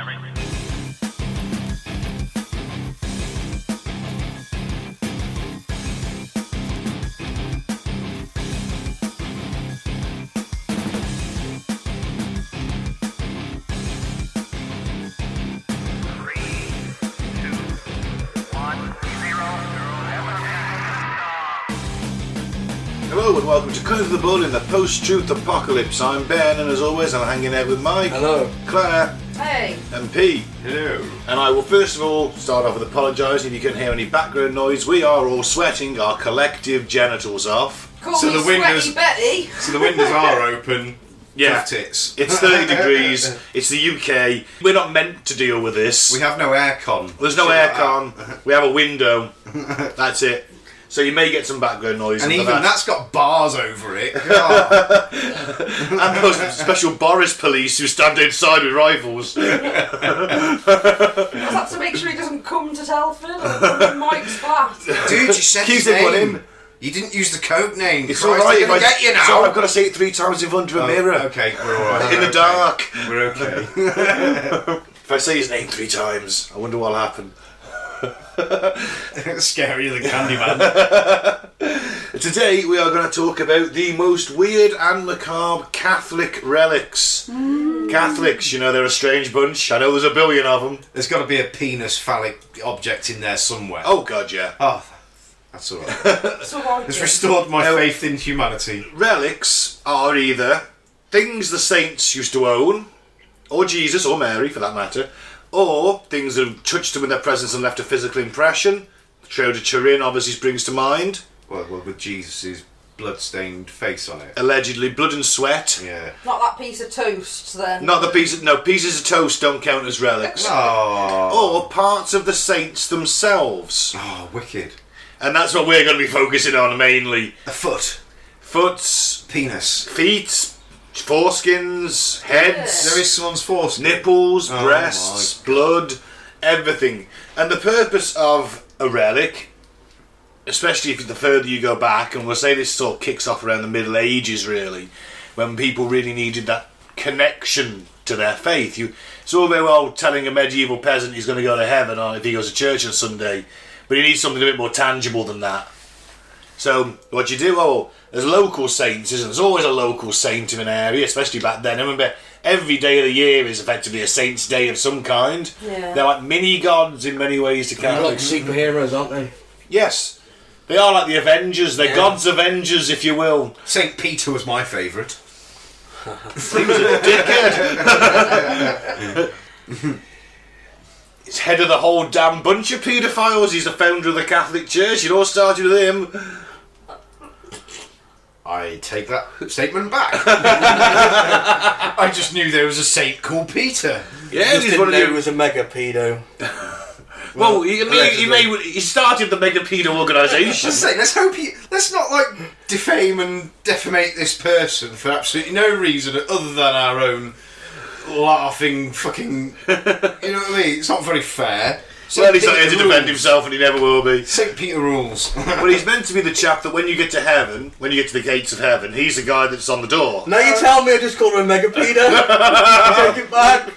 Hello and welcome to Colourful the Bull in the post-truth apocalypse. I'm Ben, and as always I'm hanging out with Mike. Hello. Claire. Hey. And P. Hello. And I will first of all start off with apologising if you can hear any background noise. We are all sweating our collective genitals off. Call me Sweaty Betty. So the windows are open. Yeah. Tough tits. It's 30 degrees, it's the UK. We're not meant to deal with this. We have no aircon. There's no aircon. We have a window. That's it. So you may get some background noise. And even that's got bars over it. And those special Boris police who stand inside with rifles. That's to make sure he doesn't come to Telford or Mike's flat. Dude, you said his name. You didn't use the code name. It's alright if I get you now. So I've got to say it 3 times in front of a mirror. Okay, we're alright. In the dark. We're okay. If I say his name 3 times, I wonder what'll happen. Scarier than Candyman. Today we are going to talk about the most weird and macabre Catholic relics. Catholics, you know, they're a strange bunch. I know there's a billion of them. There's got to be a penis phallic object in there somewhere. Oh god, yeah. Oh, that's alright. It's restored my faith in humanity. Relics are either things the saints used to own, or Jesus, or Mary for that matter, or things that have touched them in their presence and left a physical impression. The Shroud of Turin obviously springs to mind. Well, with Jesus' blood-stained face on it. Allegedly, blood and sweat. Yeah. Not that piece of toast then. Not the pieces. No, pieces of toast don't count as relics. Oh. Or parts of the saints themselves. Oh, wicked. And that's what we're going to be focusing on mainly. A foot. Foots, Penis. feet, foreskins, heads. There is someone's foreskin. Nipples, breasts, blood, everything. And the purpose of a relic, especially if the further you go back, and we'll say this sort of kicks off around the Middle Ages really, when people really needed that connection to their faith. It's all very well telling a medieval peasant he's going to go to heaven or if he goes to church on Sunday, but he needs something a bit more tangible than that. So what you do, there's local saints, isn't there? There's always a local saint in an area, especially back then. I remember every day of the year is effectively a saint's day of some kind. Yeah. They're like mini-gods in many ways to They're like Catholics. superheroes, aren't they? Yes. They are like the Avengers. They're gods Avengers, if you will. St. Peter was my favourite. He was a dickhead. He's head of the whole damn bunch of paedophiles. He's the founder of the Catholic Church. It all started with him. I take that statement back. I just knew there was a saint called Peter. Yeah, Just didn't know he was a mega pedo. Well, he started the mega pedo organisation. Let's say, let's not like defame and defamate this person for absolutely no reason other than our own laughing fucking. You know what I mean? It's not very fair. Well, he's not here to defend himself, and he never will be. St. Peter rules. Well, he's meant to be the chap that when you get to heaven, when you get to the gates of heaven, he's the guy that's on the door. Now you tell me I just called him a mega pedo. Take it back.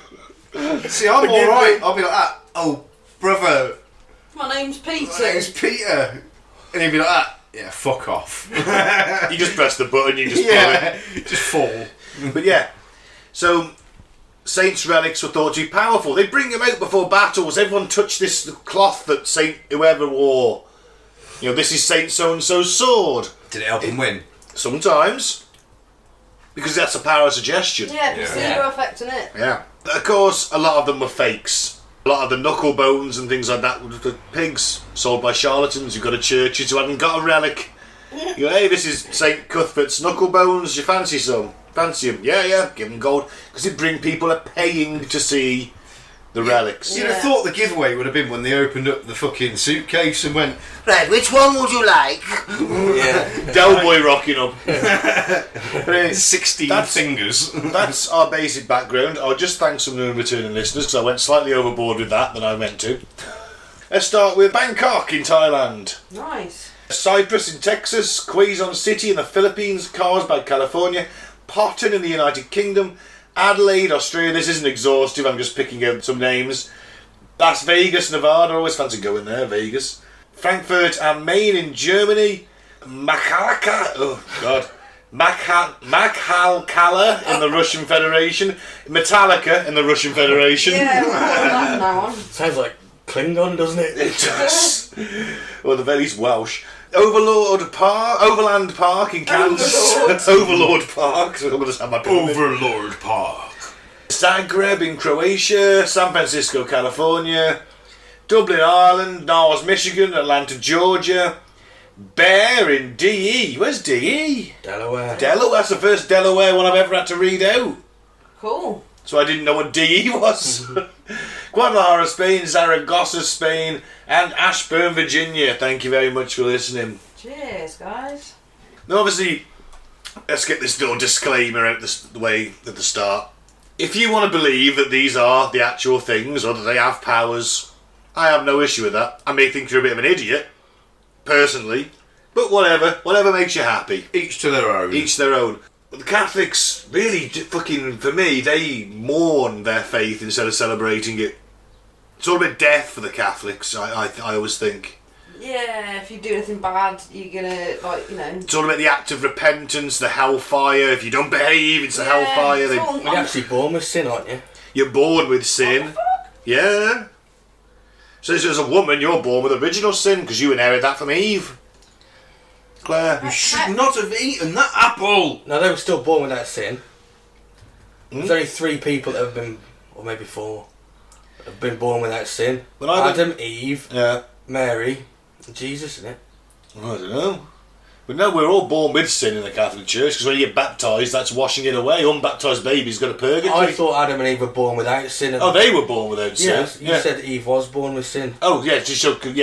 See, I'm alright. I'll be like that. Oh, brother. My name's Peter. My name's Peter. And he'd be like that. Yeah, fuck off. You just press the button, you just follow it. Just fall. But yeah, so saints' relics were thought to be powerful. They bring them out before battles. Everyone touched this cloth that Saint whoever wore. You know, this is Saint so-and-so's sword. Did it help him win? Sometimes. Because that's a power of suggestion. Yeah, placebo effect in it. Yeah. Of course, a lot of them were fakes. A lot of the knuckle bones and things like that were the pigs sold by charlatans who go to churches who hadn't got a relic. You go, hey, this is St. Cuthbert's knuckle bones. You fancy some? Fancy him? Yeah, give him gold. Because it'd bring people a paying to see the relics. You'd have thought the giveaway would have been when they opened up the fucking suitcase and went, right, which one would you like? Yeah. Del Boy rocking up. 16 fingers. That's our basic background. I'll just thank some new and returning listeners because I went slightly overboard with that than I meant to. Let's start with Bangkok in Thailand. Nice. Cyprus in Texas, Quezon City in the Philippines, Carlsbad, California, Potton in the United Kingdom, Adelaide, Australia. This isn't exhaustive, I'm just picking out some names. Las Vegas, Nevada. Always fancy going there, Vegas. Frankfurt am Main in Germany. Machalka in the Russian Federation. Metallica in the Russian Federation. Yeah, we're calling that now on. Sounds like Klingon, doesn't it? It does. Or the very Welsh. Overland Park in Kansas. Overlord Park. So I'm just have my Overlord Park. Zagreb in Croatia. San Francisco, California. Dublin, Ireland. Niles, Michigan. Atlanta, Georgia. Bear in DE. Where's DE? Delaware. That's the first Delaware one I've ever had to read out. Cool. So I didn't know what DE was. Guadalajara, Spain. Zaragoza, Spain. And Ashburn, Virginia. Thank you very much for listening. Cheers, guys. Now, obviously, let's get this little disclaimer out the way at the start. If you want to believe that these are the actual things or that they have powers, I have no issue with that. I may think you're a bit of an idiot, personally, but whatever makes you happy. Each to their own. Each their own. But the Catholics, really, fucking, for me, they mourn their faith instead of celebrating it. It's all a bit death for the Catholics, I always think. Yeah, if you do anything bad, you're gonna, like, you know... It's all about the act of repentance, the hellfire. If you don't behave, it's the hellfire. You're actually born with sin, aren't you? You're born with sin. Yeah. So as a woman, you're born with original sin because you inherited that from Eve. Claire. You should not have eaten that apple. No, they were still born without sin. There's only 3 people that have been, or maybe 4, that have been born without sin. Adam, Eve, Mary, and Jesus, isn't it? I don't know. But no, we're all born with sin in the Catholic Church because when you get baptised, that's washing it away. Unbaptised baby's got a purgatory. I thought Adam and Eve were born without sin. Oh, they were born without sin. Yes, you said Eve was born with sin. Oh, yeah,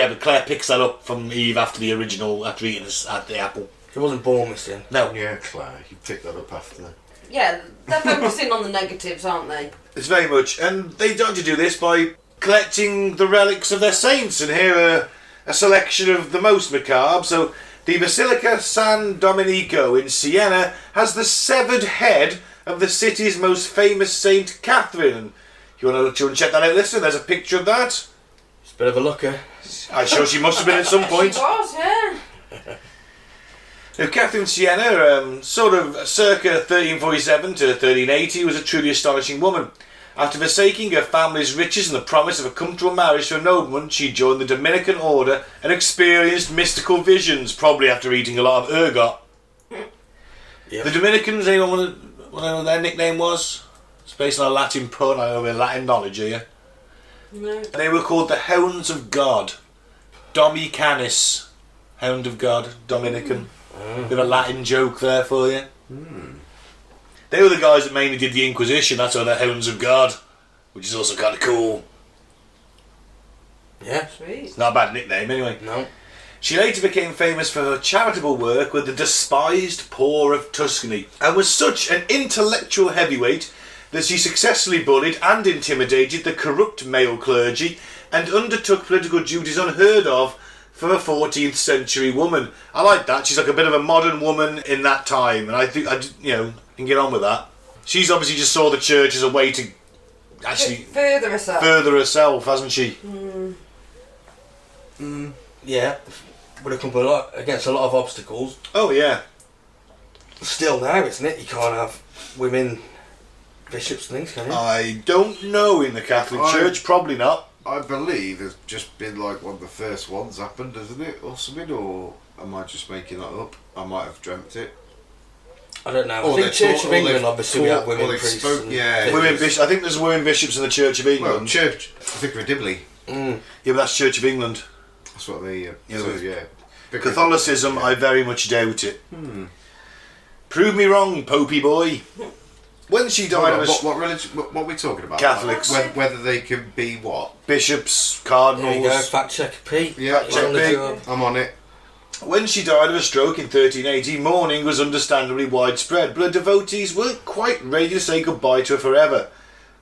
but Claire picks that up from Eve after the original, after eating the apple. She wasn't born with sin. No. Yeah, Claire, you picked that up after that. Yeah, they're focusing on the negatives, aren't they? It's very much, and they don't do this by collecting the relics of their saints, and here are a selection of the most macabre. So, the Basilica San Domenico in Siena has the severed head of the city's most famous Saint Catherine. You want to check that out, listen? There's a picture of that. It's a bit of a looker. I'm sure she must have been at some point. She was, yeah. Now, Catherine Siena, sort of circa 1347 to 1380, was a truly astonishing woman. After forsaking her family's riches and the promise of a comfortable marriage to a nobleman, she joined the Dominican order and experienced mystical visions, probably after eating a lot of ergot. Yep. The Dominicans, anyone want to know what their nickname was? It's based on a Latin pun, I know a Latin knowledge here. No. They were called the Hounds of God. Domi Canis. Hound of God, Dominican. Bit of a Latin joke there for you. They were the guys that mainly did the Inquisition, that's why they're Hounds of God, which is also kind of cool. Yeah. Sweet. Not a bad nickname anyway. No. She later became famous for her charitable work with the despised poor of Tuscany, and was such an intellectual heavyweight that she successfully bullied and intimidated the corrupt male clergy and undertook political duties unheard of for a 14th century woman. I like that. She's like a bit of a modern woman in that time, and I think, can get on with that. She's obviously just saw the church as a way to actually further herself, hasn't she? Yeah. Would have come up against a lot of obstacles. Oh, yeah. Still now, isn't it? You can't have women bishops and things, can you? I don't know in the Catholic Church, probably not. I believe it's just been like one of the first ones happened, hasn't it? Or something, or am I just making that up? I might have dreamt it. I don't know. I think Church of England, obviously, we have women priests. Women bishops. I think there's women bishops in the Church of England. Well, Church. I think of Dibley. Yeah, but that's Church of England. That's what they. Yeah. Catholicism, I very much doubt it. Prove me wrong, Popey boy. When she died of what religion? What are we talking about? Catholics. Whether they can be what? Bishops, There cardinals. you go. Fact check, Pete. Yeah, check Pete. I'm on it. When she died of a stroke in 1380, mourning was understandably widespread, but her devotees weren't quite ready to say goodbye to her forever.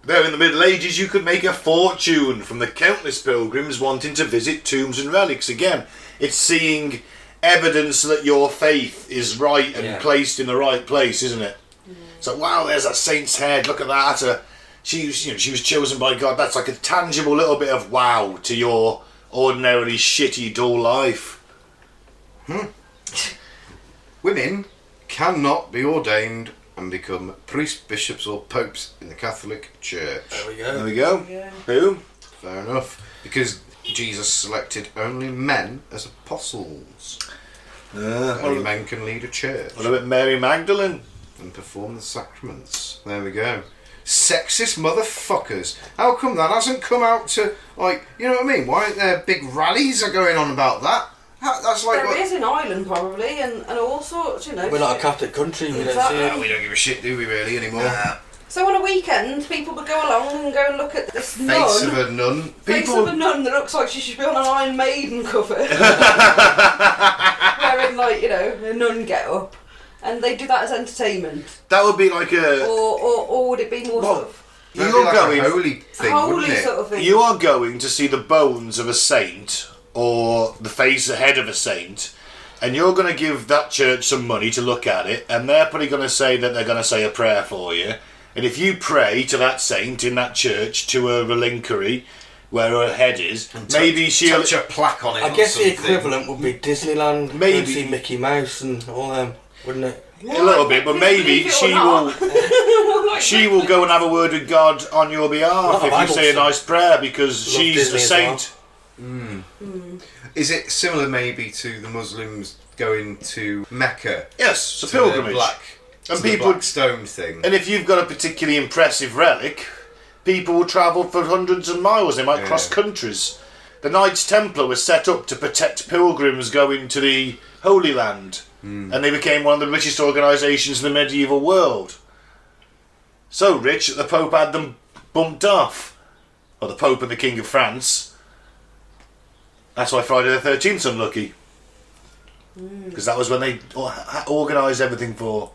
Though in the Middle Ages you could make a fortune from the countless pilgrims wanting to visit tombs and relics. Again, it's seeing evidence that your faith is right and placed in the right place, isn't it? So wow, there's that saint's head. Look at that. She was chosen by God. That's like a tangible little bit of wow to your ordinarily shitty, dull life. Women cannot be ordained and become priests, bishops, or popes in the Catholic Church. There we go. Yeah. Boom. Fair enough. Because Jesus selected only men as apostles. Only men can lead a church. What about Mary Magdalene? And perform the sacraments. There we go. Sexist motherfuckers. How come that hasn't come out to, like, you know what I mean? Why aren't there big rallies are going on about that? That's like There is in Ireland probably, and all sorts, you know. We're not a Catholic country, we don't see it. We don't give a shit, do we really, anymore? So on a weekend, people would go along and go and look at this Face nun. of a nun. Face of a nun that looks like she should be on an Iron Maiden cover. Wearing, like, you know, a nun get-up. And they do that as entertainment. That would be like a... Or would it be more sort of... That'd You're be like going... a holy thing, holy wouldn't it? sort of thing. You are going to see the bones of a saint or the face, the head of a saint, and you're going to give that church some money to look at it, and they're probably going to say that they're going to say a prayer for you. And if you pray to that saint in that church, to a reliquary where her head is, maybe she'll... touch a plaque on it. I guess the equivalent would be Disneyland. Maybe. Go see Mickey Mouse and all them, wouldn't it? A little bit, but maybe she will go and have a word with God on your behalf if you say a nice prayer, because she's a saint. Is it similar maybe to the Muslims going to Mecca? Yes, it's a To the pilgrimage. and people black stone thing. And if you've got a particularly impressive relic, people will travel for hundreds of miles. They might cross countries. The Knights Templar was set up to protect pilgrims going to the Holy Land, and they became one of the richest organisations in the medieval world. So rich that the Pope had them bumped off. Or the Pope and the King of France. That's why Friday the 13th's unlucky. Because that was when they organised everything for...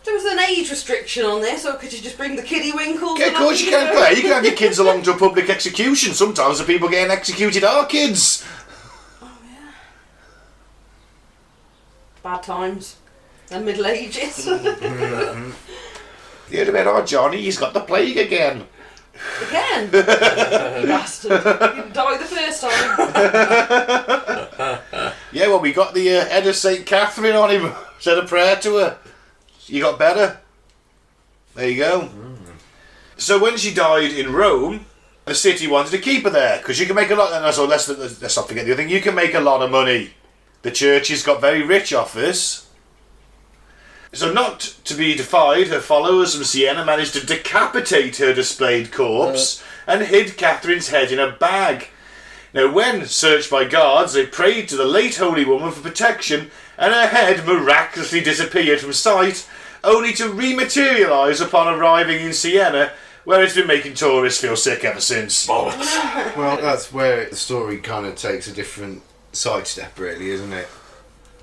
There was an age restriction on this, or could you just bring the kiddie winkles? Yeah, of course you can play. You can have your kids along to a public execution. Sometimes the people getting executed are kids. Oh, yeah. Bad times. And Middle Ages. You heard about Johnny? He's got the plague again. Again? Bastard. He didn't die the first time. Yeah, well, we got the head of St. Catherine on him. Said a prayer to her. You got better. There you go. So when she died in Rome, the city wanted to keep her there because you can make a lot. And so let's not forget the other thing. You can make a lot of money. The churches got very rich off this. So not to be defied, her followers from Siena managed to decapitate her displayed corpse and hid Catherine's head in a bag. Now, when searched by guards, they prayed to the late holy woman for protection, and her head miraculously disappeared from sight, only to rematerialise upon arriving in Siena, where it's been making tourists feel sick ever since. Bollocks. Well, that's where the story kind of takes a different sidestep, really, isn't it?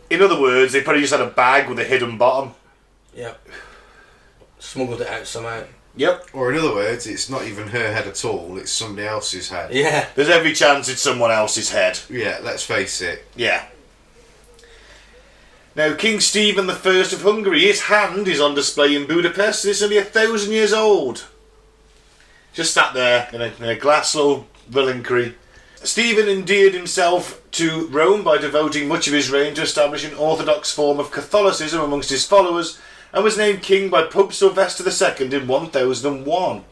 In other words, they probably just had a bag with a hidden bottom. Yep. Smuggled it out somehow. Yep. Or in other words, it's not even her head at all, it's somebody else's head. Yeah. There's every chance it's someone else's head. Yeah, let's face it. Yeah. Now, King Stephen I of Hungary, his hand is on display in Budapest. It's only 1,000 years old. Just sat there in a glass little reliquary. Stephen endeared himself to Rome by devoting much of his reign to establish an orthodox form of Catholicism amongst his followers, and was named king by Pope Sylvester II in 1001.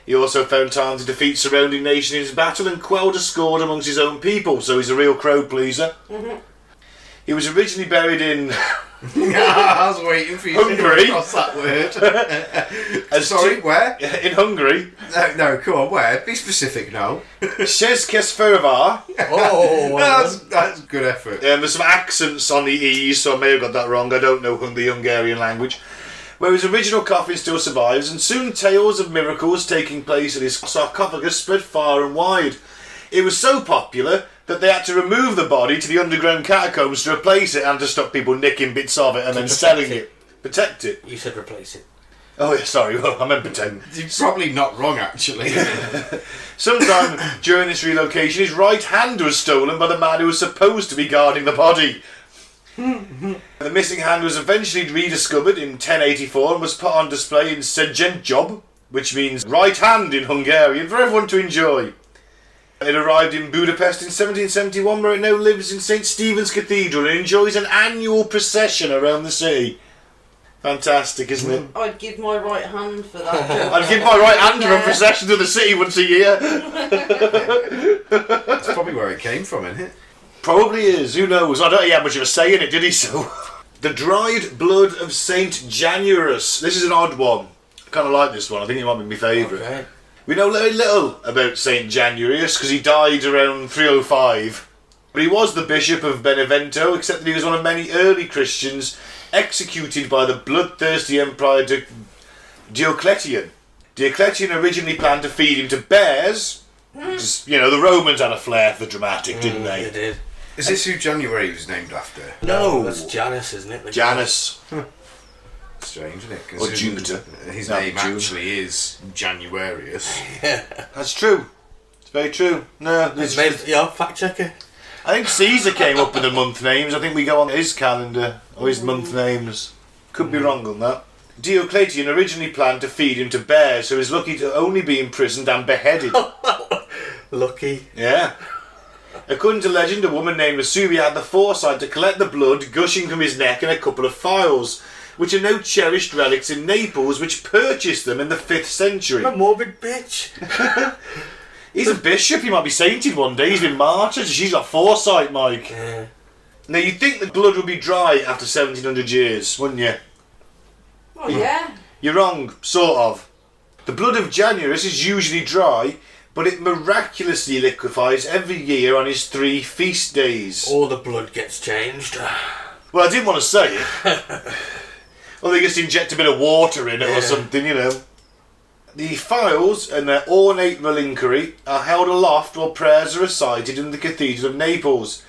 He also found time to defeat surrounding nations in his battle and quell discord amongst his own people, so he's a real crowd pleaser. He was originally buried in... I was waiting for you Hungary. to cross that word. Sorry, where? In Hungary. No, come on, where? Be specific now. Székesfehérvár. Oh, well That's good effort. There's some accents on the E's, so I may have got that wrong. I don't know the Hungarian language. Where his original coffin still survives, and soon tales of miracles taking place at his sarcophagus spread far and wide. It was so popular that they had to remove the body to the underground catacombs to replace it and to stop people nicking bits of it and then selling it. Protect it. You said replace it. Oh, yeah, sorry, well, I meant pretend. You're probably not wrong, actually. Sometime during this relocation, his right hand was stolen by the man who was supposed to be guarding the body. The missing hand was eventually rediscovered in 1084 and was put on display in Szentjob, which means right hand in Hungarian, for everyone to enjoy. It arrived in Budapest in 1771, where it now lives in St. Stephen's Cathedral and enjoys an annual procession around the city. Fantastic, isn't it? I'd give my right hand for that joke. I'd give my right hand for a procession to the city once a year. That's probably where it came from, isn't it? Probably is, who knows? I don't think he had much of a say in it, did he? So, the dried blood of Saint Januarius. This is an odd one. I kind of like this one. I think it might be my favourite. Okay. We know very little about Saint Januarius because he died around 305. But he was the bishop of Benevento, except that he was one of many early Christians executed by the bloodthirsty emperor Diocletian. Diocletian originally planned to feed him to bears. Just, you know, the Romans had a flair for dramatic, didn't they? They did. Is this who January was named after? No. That's Janus, isn't it? Janus. Strange, isn't it? Or Jupiter. His No, name June. actually is Januarius. That's true. It's very true. No, it's Fact checker. I think Caesar came up with the month names. I think we go on his calendar or his month names. Could be wrong on that. Diocletian originally planned to feed him to bears, so he was lucky to only be imprisoned and beheaded. Lucky. Yeah. According to legend, a woman named Vesuvia had the foresight to collect the blood gushing from his neck in a couple of phials, which are now cherished relics in Naples, which purchased them in the 5th century. A morbid bitch. He's a bishop, he might be sainted one day, he's been martyred, she's got foresight, Mike. Yeah. Now, you'd think the blood would be dry after 1700 years, wouldn't you? Oh, yeah. You're wrong, sort of. The blood of Januarius is usually dry, but it miraculously liquefies every year on his 3 feast days. All the blood gets changed. Well, I didn't want to say it. Or they just inject a bit of water in it or something, you know. The phials and their ornate reliquary are held aloft while prayers are recited in the Cathedral of Naples.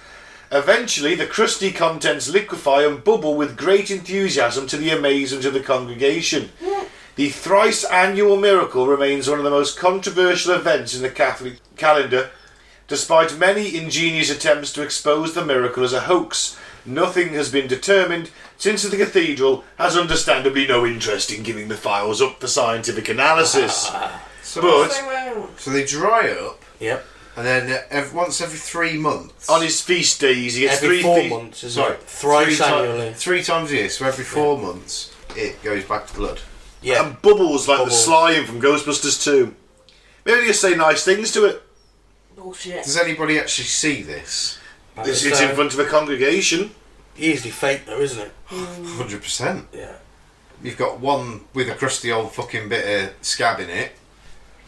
Eventually, the crusty contents liquefy and bubble with great enthusiasm to the amazement of the congregation. The thrice annual miracle remains one of the most controversial events in the Catholic calendar. Despite many ingenious attempts to expose the miracle as a hoax, nothing has been determined, since the cathedral has understandably no interest in giving the files up for scientific analysis. So they dry up, Yep. and then once every 3 months. On his feast days, he gets Every 3 4 feast. months, isn't Sorry, it? Thrice annually. 3 times a year, so every 4 months it goes back to blood. Yeah. And bubbles like the Bubbles. slime from Ghostbusters 2. Maybe just say nice things to it. Bullshit. Does anybody actually see this? It's in front of a congregation. Easily fake though, isn't it? 100%. Yeah. You've got one with a crusty old fucking bit of scab in it,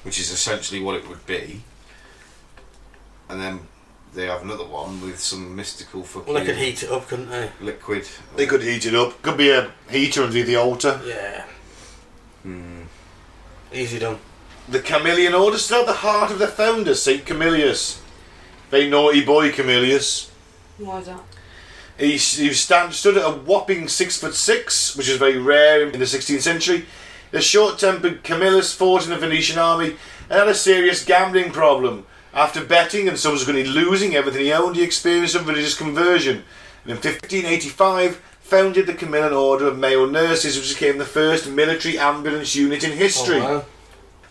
which is essentially what it would be. And then they have another one with some mystical fucking Well, they could heat it up, couldn't they? liquid. They could heat it up. Could be a heater underneath the altar. Yeah. Easy done. The Camillian Order still at the heart of their founder, St. Camillus. Very naughty boy, Camillus. Why is that? He stood at a whopping 6'6", which is very rare in the 16th century. The short-tempered Camillus fought in the Venetian army and had a serious gambling problem. After betting and subsequently losing everything he owned, he experienced a religious conversion. And in 1585, founded the Camillian Order of Male Nurses, which became the first military ambulance unit in history. Oh, wow.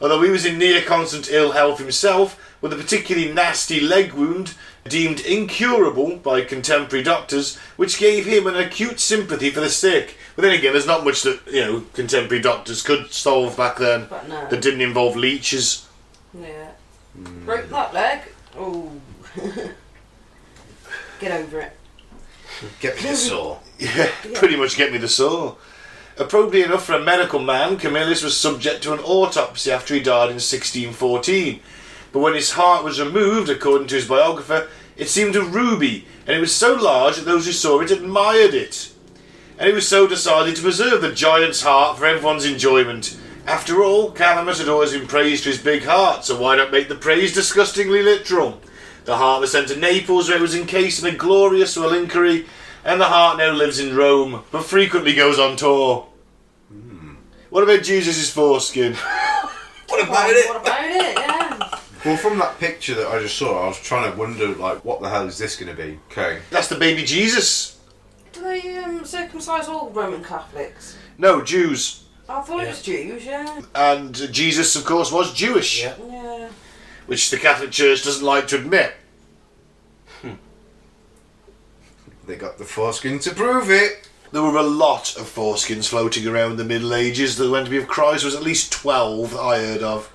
Although he was in near constant ill health himself, with a particularly nasty leg wound deemed incurable by contemporary doctors, which gave him an acute sympathy for the sick. But then again, there's not much that, you know, contemporary doctors could solve back then But no. that didn't involve leeches. Yeah. Broke that leg. Oh. Get over it. Get me the saw. Yeah, pretty much get me the saw. Appropriately enough for a medical man, Camillus was subject to an autopsy after he died in 1614. But when his heart was removed, according to his biographer, it seemed a ruby, and it was so large that those who saw it admired it. And it was so decided to preserve the giant's heart for everyone's enjoyment. After all, Calamus had always been praised for his big heart, so why not make the praise disgustingly literal? The heart was sent to Naples, where it was encased in a glorious reliquary, and the heart now lives in Rome, but frequently goes on tour. What about Jesus' foreskin? What about it? What about it? Yeah. Well, from that picture that I just saw, I was trying to wonder, like, what the hell is this going to be? Okay. That's the baby Jesus. Do they circumcise all Roman Catholics? No, Jews. I thought it was Jews, yeah. And Jesus, of course, was Jewish. Yeah. Yeah. Which the Catholic Church doesn't like to admit. They got the foreskin to prove it. There were a lot of foreskins floating around the Middle Ages. The went to be of Christ was at least 12 that I heard of.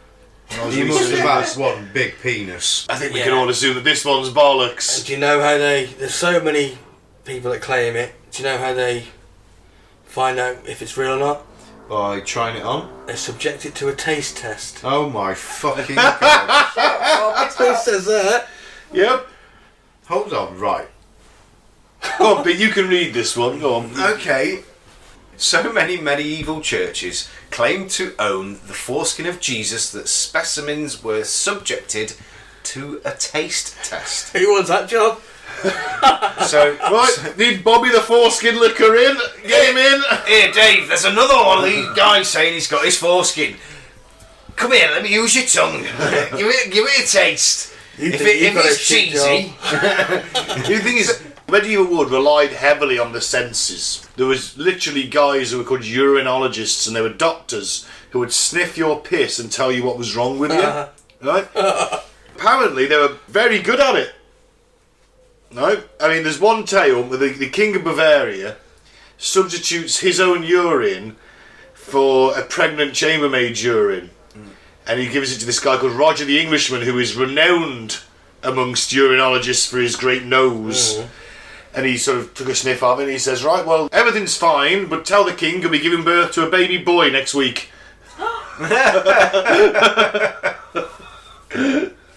You must have had one big penis. I think we can all assume that this one's bollocks. And do you know how there's so many people that claim it, do you know how they find out if it's real or not? By trying it on? They subject it to a taste test. Oh my fucking god. Who says that? Yep. Hold on, right. Go on, but you can read this one. Go on. Okay. So many medieval churches claimed to own the foreskin of Jesus that specimens were subjected to a taste test. Who wants that job? Right, need Bobby the foreskin liquor in. Get him in. Here, Dave, there's another one of these guys saying he's got his foreskin. Come here, let me use your tongue. give it a taste. If it's cheesy. The thing is, medieval wood relied heavily on the senses. There was literally guys who were called urinologists, and they were doctors who would sniff your piss and tell you what was wrong with you. Right? Apparently, they were very good at it. No, I mean, there's one tale where the King of Bavaria substitutes his own urine for a pregnant chambermaid's urine. And he gives it to this guy called Roger the Englishman, who is renowned amongst urinologists for his great nose. And he sort of took a sniff of it and he says, right, well, everything's fine, but tell the king he'll be giving birth to a baby boy next week.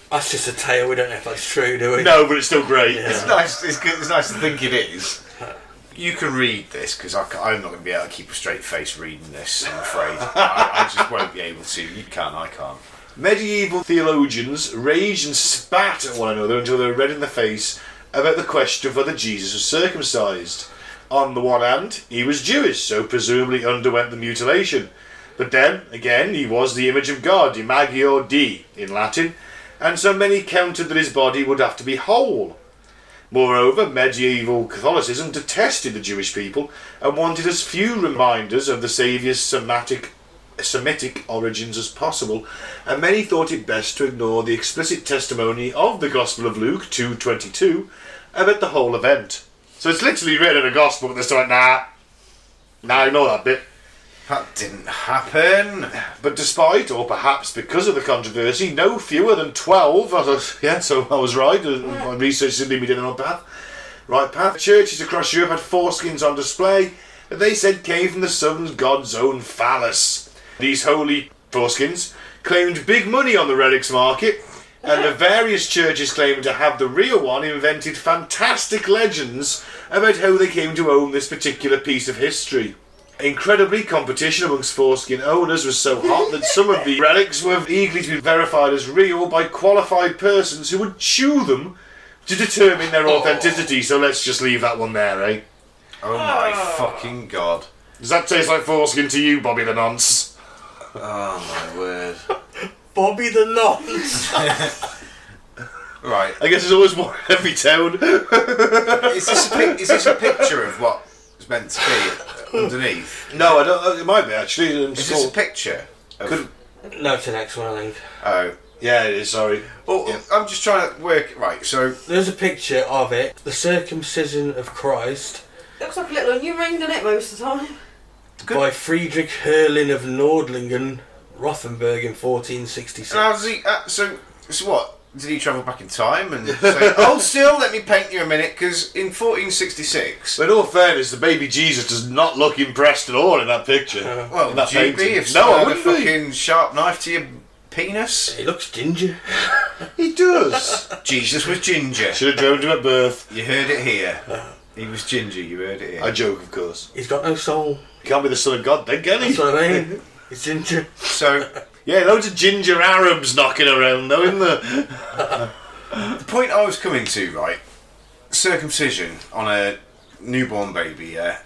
That's just a tale, we don't know if that's true, do we? No, but it's still great. Yeah. It's nice. It's nice to think it is. You can read this because I'm not going to be able to keep a straight face reading this. I'm afraid I just won't be able to. You can, I can't. Medieval theologians raged and spat at one another until they were red in the face about the question of whether Jesus was circumcised. On the one hand, he was Jewish, so presumably underwent the mutilation. But then, again, he was the image of God, imago Dei in Latin, and so many counted that his body would have to be whole. Moreover, medieval Catholicism detested the Jewish people and wanted as few reminders of the Saviour's Semitic origins as possible, and many thought it best to ignore the explicit testimony of the Gospel of Luke 2:22 about the whole event. So it's literally written in a Gospel, but they're still like, nah, ignore that bit. That didn't happen. But despite, or perhaps because of the controversy, no fewer than 12, so I was right, my research didn't lead me down the right path. Churches across Europe had foreskins on display that they said came from the Southern God's own phallus. These holy foreskins claimed big money on the relics market, and the various churches claiming to have the real one invented fantastic legends about how they came to own this particular piece of history. Incredibly, competition amongst foreskin owners was so hot that some of the relics were eagerly to be verified as real by qualified persons who would chew them to determine their authenticity. So let's just leave that one there, eh? Oh my fucking god. Does that taste like foreskin to you, Bobby the Nonce? Oh my word. Bobby the Nonce. Right. I guess there's always one in every town. Is this a picture of what it's meant to be underneath? No, I don't. It might be actually. Is this a picture? No, it's the next one, I think. Oh. Yeah, it is, sorry. Well, yeah. I'm just trying to work... Right, so... There's a picture of it. The circumcision of Christ. Looks like a little onion ring, doesn't it, most of the time? Good. By Friedrich Herrlin of Nordlingen, Rothenburg in 1466. So what? Did he travel back in time and say, hold still, let me paint you a minute, because in 1466... But in all fairness, the baby Jesus does not look impressed at all in that picture. Well, would you be if someone had a fucking sharp knife to your penis? He looks ginger. He does. Jesus was ginger. Should have drove him at birth. You heard it here. He was ginger, you heard it here. I joke, of course. He's got no soul. He can't be the son of God then, can he? That's what I mean. He's ginger. So... Yeah, loads of ginger Arabs knocking around though, isn't there? The point I was coming to, right, circumcision on a newborn baby, yeah,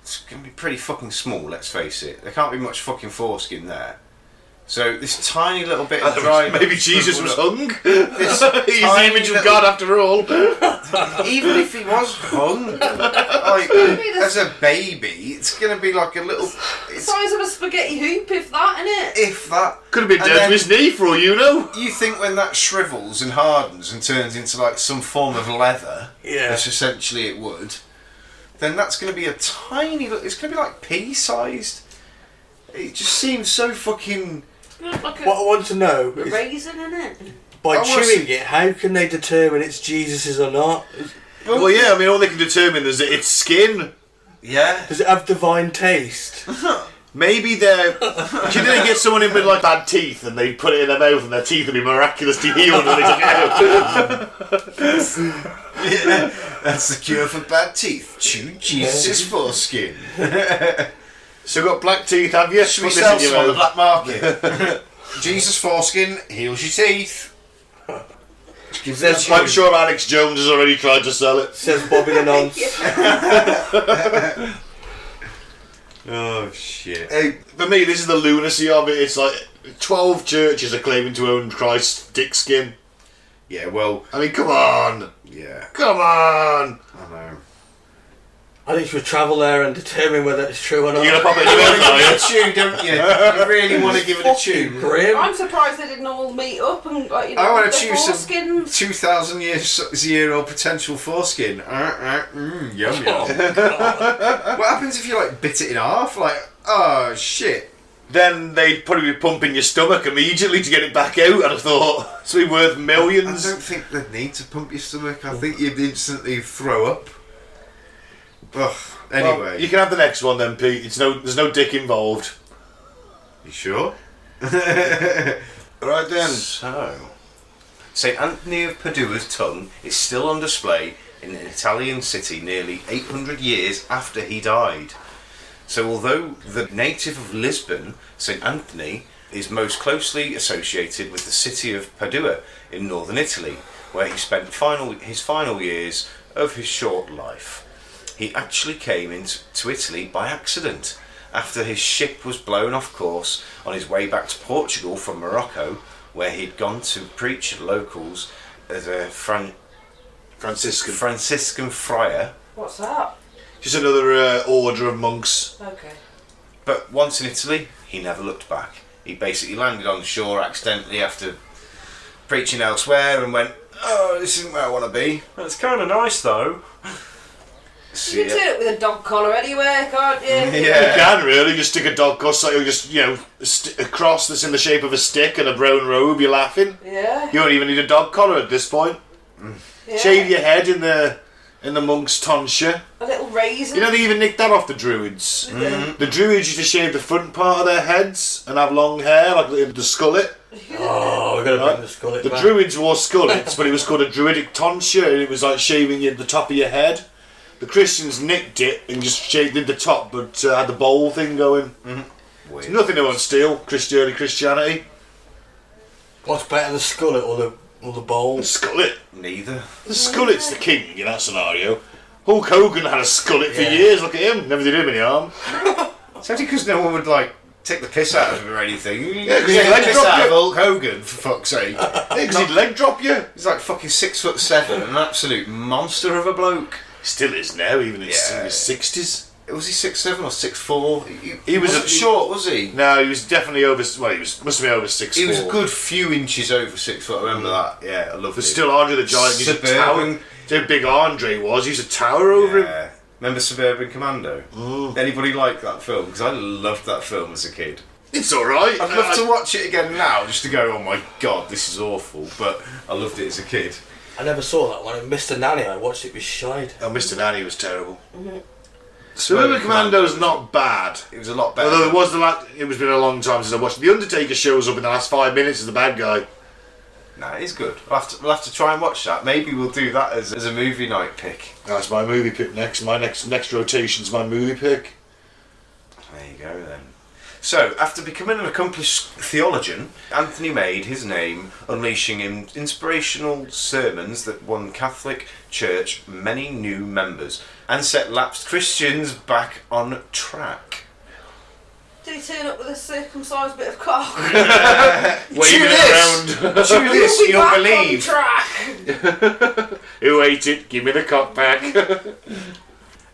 it's going to be pretty fucking small, let's face it. There can't be much fucking foreskin there. So this tiny little bit of dried maybe Jesus was hung. This He's the tiny image of little- God after all. Even if he was hung, like as a baby, it's gonna be like a little. The size of a spaghetti hoop, if that, innit? If that Could have been And down then- to his knee for all you know. you think when that shrivels and hardens and turns into like some form of leather, Yeah. which essentially it would, then that's gonna be a tiny. It's gonna be like pea-sized. It just seems so fucking. Like What I want to know a is, raisin, innit? by I wanna chewing see- it, how can they determine it's Jesus's or not? Well, yeah, I mean, all they can determine is that it's skin. Yeah. Does it have divine taste? Maybe they're. Do you think they get someone in with like bad teeth and they put it in their mouth and their teeth will be miraculously healed when they take it out? Yeah, that's the cure for bad teeth. Chew Jesus' foreskin. So you've got black teeth, have you? Should we Put this sell in your some on the mouth. black market? Jesus foreskin heals your teeth. I'm sure Alex Jones has already tried to sell it. Says Bobby the Nonce. Oh shit. For me, this is the lunacy of it. It's like 12 churches are claiming to own Christ's dick skin. Yeah, well, I mean, come on. yeah, Come on. I know. I think you should travel there and determine whether it's true or not. You're going to pop it in You your want to mouth, give are it a chew, don't you? You really want to give it a chew. Grim. I'm surprised they didn't all meet up and, like, you know, I want with to the chew some foreskins. 2,000-year-old potential foreskin. Yum yum. Oh, What happens if you like bit it in half? Like, oh shit. Then they'd probably be pumping your stomach immediately to get it back out, I'd have thought. It's be worth I millions. don't think they'd need to pump your stomach. I think you'd instantly throw up. Ugh. Anyway, Well, you can have the next one then, Pete. There's no dick involved. you sure? Right then. So, St. Anthony of Padua's tongue is still on display in an Italian city nearly 800 years after he died. So although the native of Lisbon, St. Anthony is most closely associated with the city of Padua in northern Italy, where he spent his final years of his short life. He actually came into Italy by accident after his ship was blown off course on his way back to Portugal from Morocco, where he'd gone to preach at locals as a Franciscan friar. What's that? Just another order of monks. Okay. But once in Italy, he never looked back. He basically landed on the shore accidentally after preaching elsewhere and went, oh, this isn't where I want to be. That's kind of nice though. You can turn it with a dog collar anywhere, can't you? You can really just stick a dog cross, like just a cross that's in the shape of a stick and a brown robe. You're laughing. Yeah. You don't even need a dog collar at this point. Yeah. Shave your head in the monk's tonsure. A little raisin. You know they even nicked that off the druids. The druids used to shave the front part of their heads and have long hair like the skullet. Oh, we're going to bring the skullet The back. druids wore skullets, but it was called a druidic tonsure, and it was like shaving the top of your head. The Christians nicked it and just shaved the top, but had the bowl thing going. It's nothing they won't steal. Early Christianity. What's better, the skullet or the bowl? The skullet. Neither. The skullet's the king in that scenario. Hulk Hogan had a skullet for Yeah. years. Look at him. Never did him any harm. It's only because no one would like take the piss out of him or anything. Yeah, 'cause Take he'd the leg piss drop out you. of Hulk Hogan, for fuck's sake. Because he'd leg drop you. He's like fucking 6'7", an absolute monster of a bloke. Still is now, even in Yeah. his 60s. Was he 6'7" or 6'4"? He was wasn't short, was he? No, he was definitely over. Well, must have been over 6'4". He was a good few inches over 6 foot. I remember that. Yeah, I love But it. still, Andre the Giant used to tower. Suburban. See how big Andre was. He used to tower over him. Yeah. Remember Suburban Commando? Anybody like that film? Because I loved that film as a kid. It's alright. I'd love to watch it again now just to go, oh my god, this is awful. But I loved it as a kid. I never saw that one. Mr. Nanny, I watched it with shite. Oh, Mr. Nanny was terrible. Suburban Commando's not bad. It was a lot better. Although it was been a long time since I watched it. The Undertaker shows up in the last 5 minutes as the bad guy. Nah, it's good. We'll have to try and watch that. Maybe we'll do that as a movie night pick. That's my movie pick next. My next rotation's my movie pick. There you go then. So, after becoming an accomplished theologian, Anthony made his name unleashing inspirational sermons that won Catholic Church many new members and set lapsed Christians back on track. Did he turn up with a circumcised bit of cock? Waving it around. Chew this, We'll be you'll back believe. on track. Who ate it? Give me the cock back.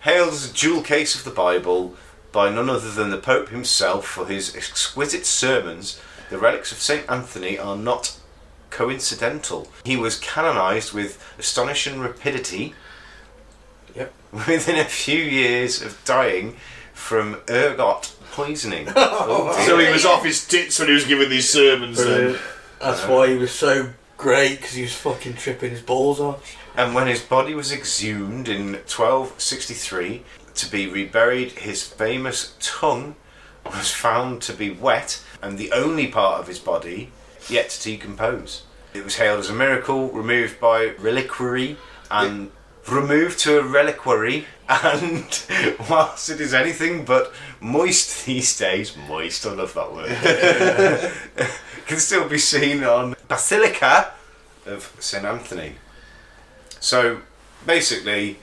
Hails a jewel case of the Bible by none other than the Pope himself for his exquisite sermons. The relics of St. Anthony are not coincidental. He was canonised with astonishing rapidity. Yep. Within a few years of dying from ergot poisoning. Oh, So he was off his tits when he was giving these sermons then. That's why he was so great, because he was fucking tripping his balls off. And when his body was exhumed in 1263 to be reburied, his famous tongue was found to be wet and the only part of his body yet to decompose. It was hailed as a miracle, removed by reliquary and removed to a reliquary, and whilst it is anything but moist these days, moist, I love that word, can still be seen on Basilica of St. Anthony. So basically,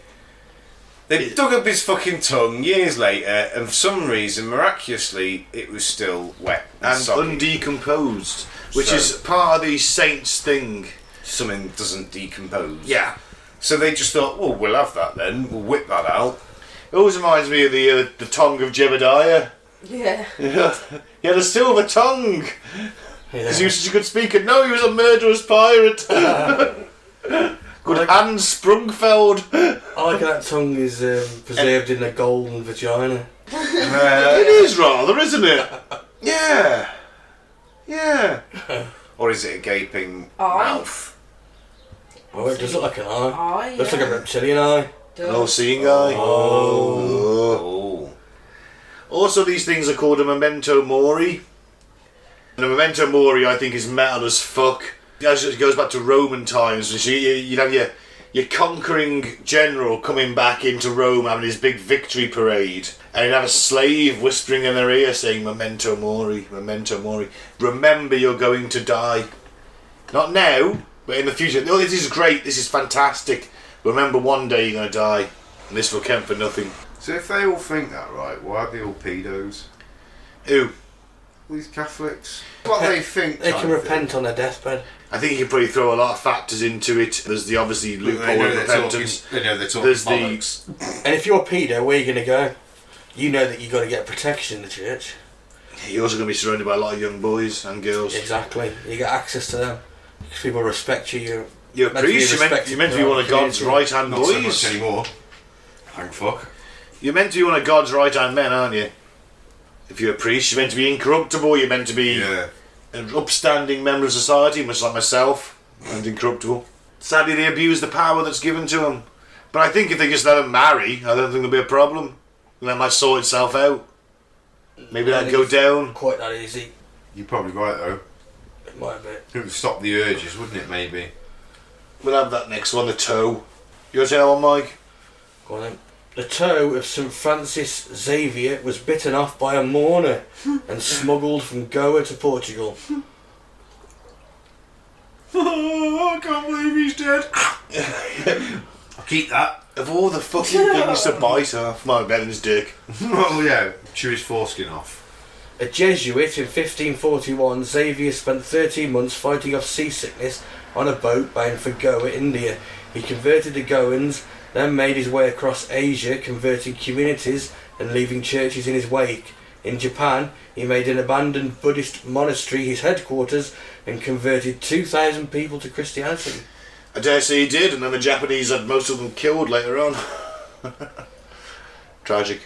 they dug up his fucking tongue years later, and for some reason, miraculously, it was still wet And soggy. undecomposed, which So- is part of the saints thing. Something doesn't decompose. Yeah. So they just thought, well, we'll have that then. We'll whip that out. It always reminds me of the tongue of Jebediah. Yeah. He had a silver tongue. Yeah. Because he was such a good speaker. No, he was a murderous pirate. Good Hans Sprungfeld. I like how that tongue is preserved in a golden vagina. It is rather, isn't it? Yeah. Yeah. Or is it a gaping Eye. mouth? Oh, it does look like an eye. Aye, Looks like a reptilian eye. An all-seeing guy. Oh. Also, these things are called a memento mori. And a memento mori, I think, is metal as fuck. It goes back to Roman times. So you'd have your conquering general coming back into Rome having his big victory parade. And you'd have a slave whispering in their ear saying, memento mori, memento mori. Remember you're going to die. Not now, but in the future. Oh, this is great, this is fantastic. Remember one day you're going to die. And this will count for nothing. So if they all think that, right, why are they all pedos? Who? These Catholics? What they think. They type can thing. repent on their deathbed. I think you can probably throw a lot of factors into it. There's the obviously loophole of repentance. They know they're talking There's the- bollocks. And if you're a pedo, where are you going to go? You know that you've got to get protection in the church. You're also going to be surrounded by a lot of young boys and girls. Exactly. You get access to them. Because people respect you. You're a meant to be priest. You're meant to be one of God's community. right-hand Not so much boys. anymore. Thank fuck. You're meant to be one of God's right-hand men, aren't you? If you're a priest, you're meant to be incorruptible. You're meant to be Yeah. an upstanding member of society, much like myself, and incorruptible. Sadly, they abuse the power that's given to them. But I think if they just let them marry, I don't think there'll be a problem. And that might sort itself out. Maybe that'd go down. Quite that easy. You're probably right though. It might be. It would stop the urges, wouldn't it, maybe? We'll have that next one, the toe. You want to say that one, Mike? Go on then. The toe of St Francis Xavier was bitten off by a mourner and smuggled from Goa to Portugal. I can't believe he's dead. I'll keep that. Of all the fucking things to bite off, my better than his dick. Oh yeah, chew his foreskin off. A Jesuit in 1541, Xavier spent 13 months fighting off seasickness on a boat bound for Goa, India. He converted the Goans, then made his way across Asia, converting communities and leaving churches in his wake. In Japan, he made an abandoned Buddhist monastery his headquarters and converted 2,000 people to Christianity. I dare say he did, and then the Japanese had most of them killed later on. Tragic.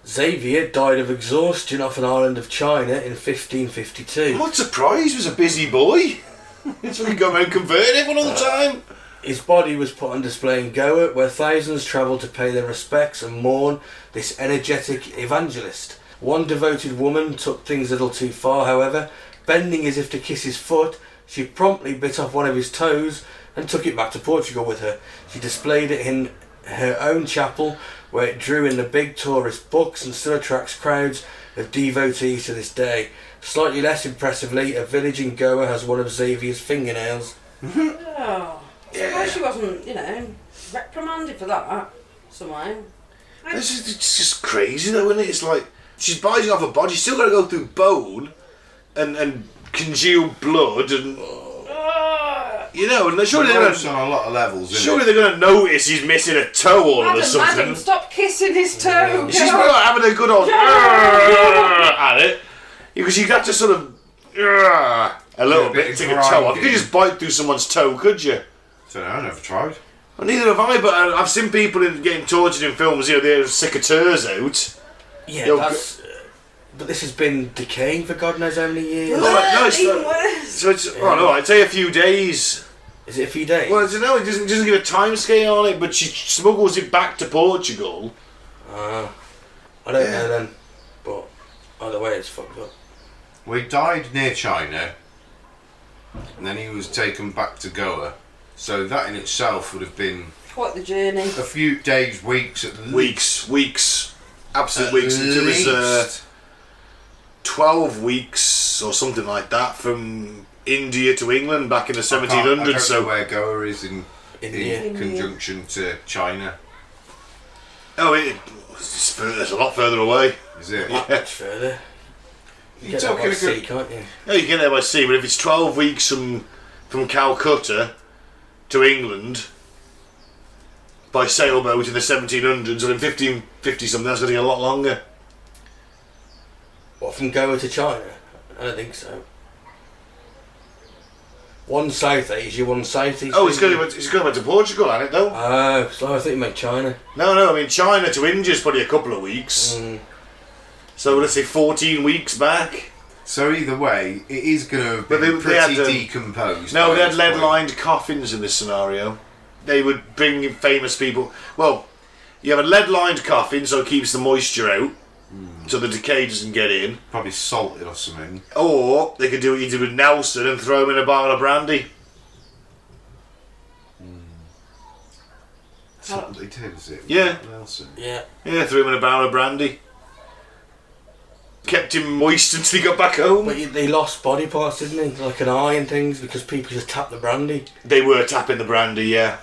Xavier died of exhaustion off an island of China in 1552. I'm not surprised, he was a busy boy. He's fucking going around converting everyone all the time. His body was put on display in Goa, where thousands travelled to pay their respects and mourn this energetic evangelist. One devoted woman took things a little too far, however. Bending as if to kiss his foot, she promptly bit off one of his toes and took it back to Portugal with her. She displayed it in her own chapel, where it drew in the big tourist books and still attracts crowds of devotees to this day. Slightly less impressively, a village in Goa has one of Xavier's fingernails. Oh. Suppose she wasn't, reprimanded for that somehow. It's just crazy though, isn't it? It's like, she's biting off a body. She's still got to go through bone and congeal blood and you know. And surely they're on a lot of levels. Surely they're going to notice he's missing a toe all of a sudden. Madam, stop kissing his toe. She's not having a good old at it because you'd have to sort of a little bit to take a toe off. You could just bite through someone's toe, could you? I don't know. I never tried. Well, neither have I, but I've seen people getting tortured in films. You know, they're sick of tours out. Yeah, but this has been decaying for God knows how many years. Even worse. So it's I'd say a few days. Is it a few days? Well, I don't know. It doesn't give a time scale on it, but she smuggles it back to Portugal. I don't know then, but either way, it's fucked up. Well, he died near China, and then he was taken back to Goa. So that in itself would have been quite the journey. A few days, weeks at least. Weeks. Absolute weeks. It was 12 weeks or something like that from India to England back in the 1700s. I don't know where Goa is in India. Conjunction to China. Oh, it's a lot further away. Is it? Yeah. Much further. You get there by sea, can't you? No, you get there by sea, but if it's 12 weeks from Calcutta to England by sailboat in the 1700s, or in 1550 something, that's going to be a lot longer. What, from Goa to China? I don't think so. One South Asia, one South East. Oh, it's going back to Portugal, ain't it, though? Oh, so I think you meant China. No, I mean China to India's probably a couple of weeks. So let's say 14 weeks back. So either way, it is going to be pretty decomposed. No, they had lead-lined coffins in this scenario. They would bring famous people. Well, you have a lead-lined coffin, so it keeps the moisture out, so the decay doesn't get in. Probably salted or something. Or they could do what you did with Nelson and throw him in a bottle of brandy. That's what they did, is it? Yeah. Nelson. Yeah. Yeah, threw him in a barrel of brandy. Kept him moist until he got back home. But they lost body parts, didn't they? Like an eye and things, because people just tapped the brandy. They were tapping the brandy, yeah.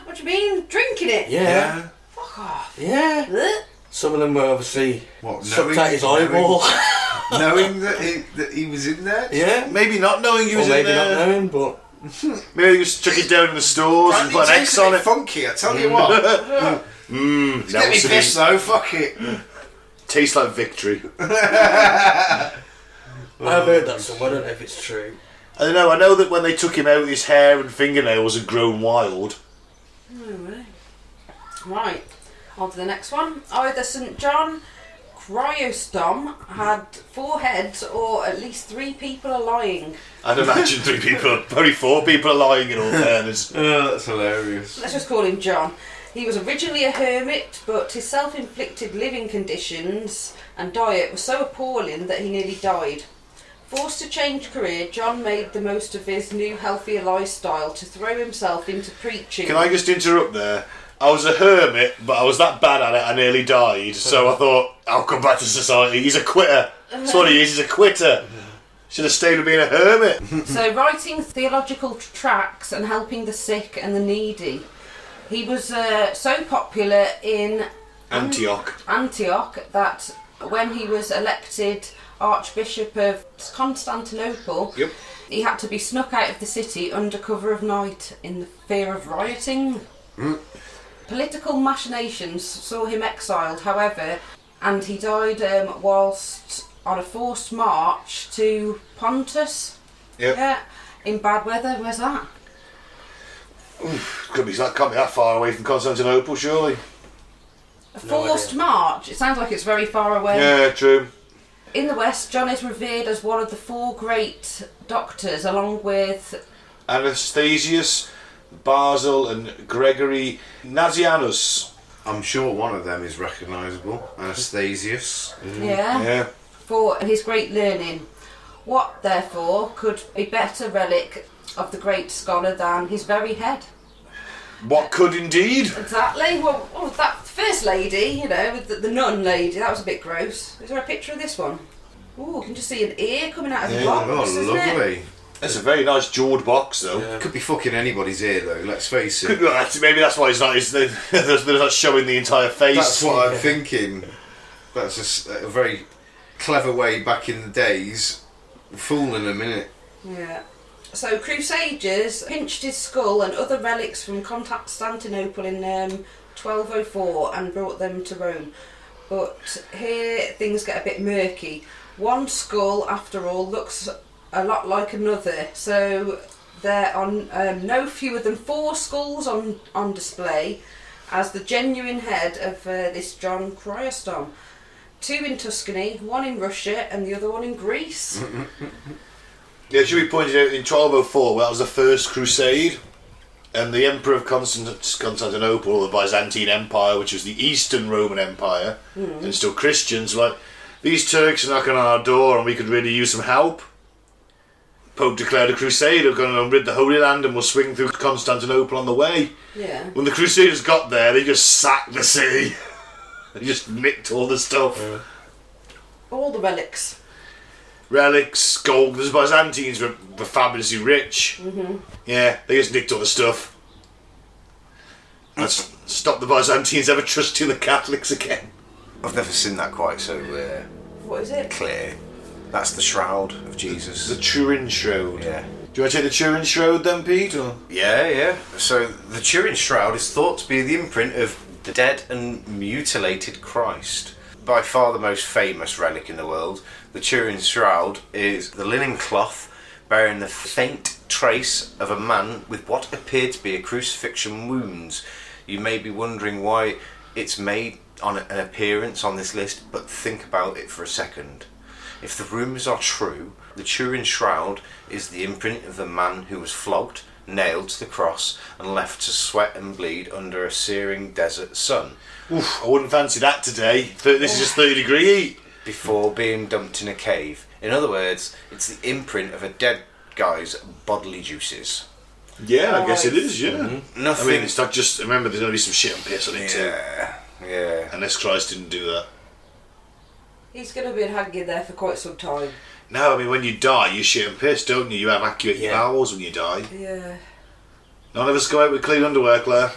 What do you mean? Drinking it? Yeah. Fuck off. Yeah. Ugh. Some of them were obviously What, sucked out his eyeball. Knowing that he was in there? Yeah. Maybe not knowing he was Or in maybe there. not knowing, but... Maybe he just chuck it down in the stores and put an X on it. Funky, I tell you what. Get me pissed though, fuck it. Tastes like victory. I've heard that somewhere, I don't know if it's true. I don't know. I know that when they took him out, his hair and fingernails had grown wild. Oh, really? Right, on to the next one. Either St John Chrysostom had 4 heads, or at least 3 people are lying. I'd imagine 3 people, probably 4 people are lying in all fairness. Oh, that's hilarious. Let's just call him John. He was originally a hermit, but his self-inflicted living conditions and diet were so appalling that he nearly died. Forced to change career, John made the most of his new healthier lifestyle to throw himself into preaching. Can I just interrupt there? I was a hermit, but I was that bad at it I nearly died, so I thought, I'll come back to society. He's a quitter. That's what he is, he's a quitter. Should have stayed with being a hermit. So, writing theological tracts and helping the sick and the needy. He was so popular in Antioch that when he was elected Archbishop of Constantinople, he had to be snuck out of the city under cover of night in the fear of rioting. Political machinations saw him exiled, however, and he died whilst on a forced march to Pontus. Yeah, in bad weather. Where's that? That can't be that far away from Constantinople, surely. A forced march? It sounds like it's very far away. Yeah, true. In the West, John is revered as one of the 4 great doctors, along with Anastasius, Basil and Gregory Nazianzus. I'm sure one of them is recognisable. Anastasius. yeah, for his great learning. What, therefore, could be better relic of the great scholar than his very head? What could indeed? Exactly. Well, that first lady, the nun lady, that was a bit gross. Is there a picture of this one? Ooh, you can just see an ear coming out of the box, Oh, isn't lovely. it? It's a very nice jawed box, though. Yeah. Could be fucking anybody's ear, though, let's face it. Maybe that's why they're not showing the entire face. That's what I'm thinking. That's a very clever way back in the days, fooling them, innit? Yeah. So Crusaders pinched his skull and other relics from Constantinople in 1204 and brought them to Rome. But here things get a bit murky. One skull, after all, looks a lot like another. So there are no fewer than 4 skulls on display as the genuine head of this John Chrysostom. 2 in Tuscany, 1 in Russia, and the other one in Greece. Yeah, it should be pointed out in 1204, well, that was the first crusade, and the Emperor of Constantinople, or the Byzantine Empire, which was the Eastern Roman Empire, and still Christians, like, these Turks are knocking on our door and we could really use some help. Pope declared a crusade, we're going to rid the Holy Land and we'll swing through Constantinople on the way. Yeah. When the Crusaders got there, they just sacked the city. They just nicked all the stuff. All the relics. Relics, gold. The Byzantines were fabulously rich. Yeah, they just nicked all the stuff. Let's stop the Byzantines ever trusting the Catholics again. I've never seen that quite so What is it? clear. That's the shroud of Jesus. The Turin Shroud. Yeah. Do you want to take the Turin Shroud then, Pete? Or? Yeah. So the Turin Shroud is thought to be the imprint of the dead and mutilated Christ. By far the most famous relic in the world, the Turin Shroud is the linen cloth bearing the faint trace of a man with what appeared to be a crucifixion wounds. You may be wondering why it's made on an appearance on this list, but think about it for a second. If the rumours are true, the Turin Shroud is the imprint of the man who was flogged, nailed to the cross and left to sweat and bleed under a searing desert sun. Oof, I wouldn't fancy that today. This is just 30-degree heat. Before being dumped in a cave. In other words, it's the imprint of a dead guy's bodily juices. Yeah, I guess it is, yeah. Nothing. I mean, it's not just... Remember, there's going to be some shit and piss on it too. Yeah. Unless Christ didn't do that. He's going to be hanging there for quite some time. No, I mean, when you die, you shit and piss, don't you? You evacuate your bowels when you die. Yeah. None of us go out with clean underwear, Claire.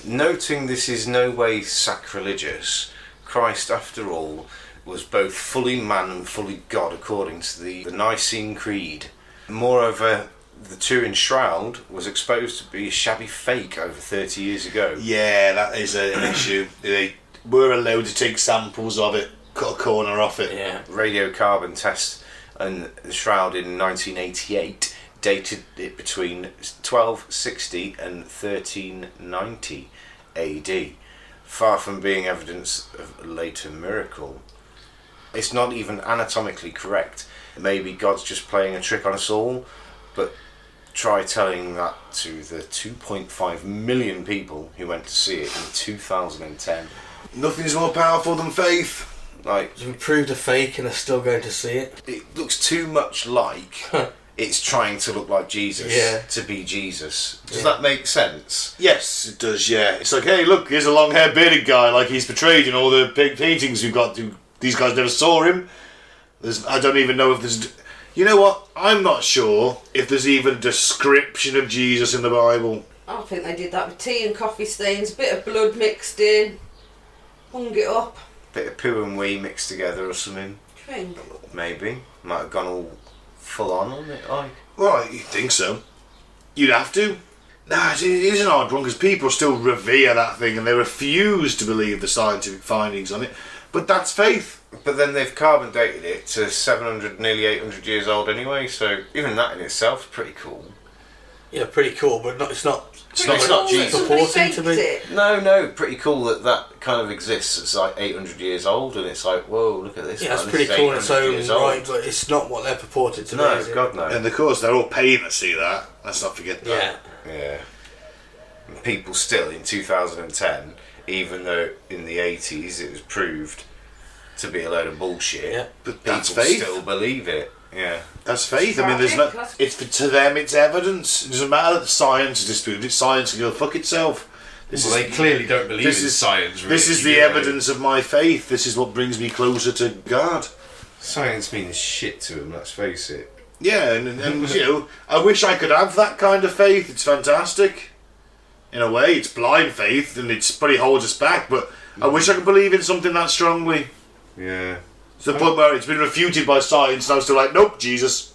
Noting this is no way sacrilegious, Christ, after all, was both fully man and fully God according to the Nicene Creed. Moreover, the Turin Shroud was exposed to be a shabby fake over 30 years ago. Yeah, that is an issue. They were allowed to take samples of it, cut a corner off it. Yeah. Radiocarbon test and the shroud in 1988 dated it between 1260 and 1390 AD. Far from being evidence of a later miracle, it's not even anatomically correct. Maybe God's just playing a trick on us all, but try telling that to the 2.5 million people who went to see it in 2010. Nothing's more powerful than faith. Like, We proved a fake and are still going to see it. it looks too much like it's trying to look like Jesus to be Jesus. Does that make sense? Yes, it does, yeah. It's like, hey, look, here's a long-haired bearded guy like he's portrayed in all the big paintings we've got. These guys never saw him. I don't even know if there's... You know what? I'm not sure if there's even a description of Jesus in the Bible. I think they did that with tea and coffee stains, a bit of blood mixed in, hung it up. Bit of poo and wee mixed together or something. Think. Maybe. Might have gone all full on it, like. Well, you'd think so. You'd have to. Nah, it is an odd one because people still revere that thing and they refuse to believe the scientific findings on it. But that's faith. But then they've carbon dated it to 700, nearly 800 years old anyway, so even that in itself is pretty cool. Yeah, pretty cool, but it's not Jesus. purporting to be. No, pretty cool that kind of exists. It's like 800 years old, and it's like, whoa, look at this. Yeah, it's man, pretty this is cool in its 800 own years old. right, but it's not what they're purported to be. No, is it? God no. And of course, they're all paying to see that. Let's not forget that. Yeah. And people still in 2010, even though in the 80s it was proved to be a load of bullshit, Yeah. But people that's faith. still believe it. Yeah. That's faith. I mean, there's no. It's to them. It's evidence. It doesn't matter that science is disputed. It's science can go fuck itself. They clearly don't believe this in is science. Really, This is the evidence of my faith. This is what brings me closer to God. Science means shit to them. Let's face it. Yeah, and you know, I wish I could have that kind of faith. It's fantastic. In a way, it's blind faith, and it probably holds us back. But I wish I could believe in something that strongly. Yeah. To the point where it's been refuted by science, and I was still like, nope, Jesus.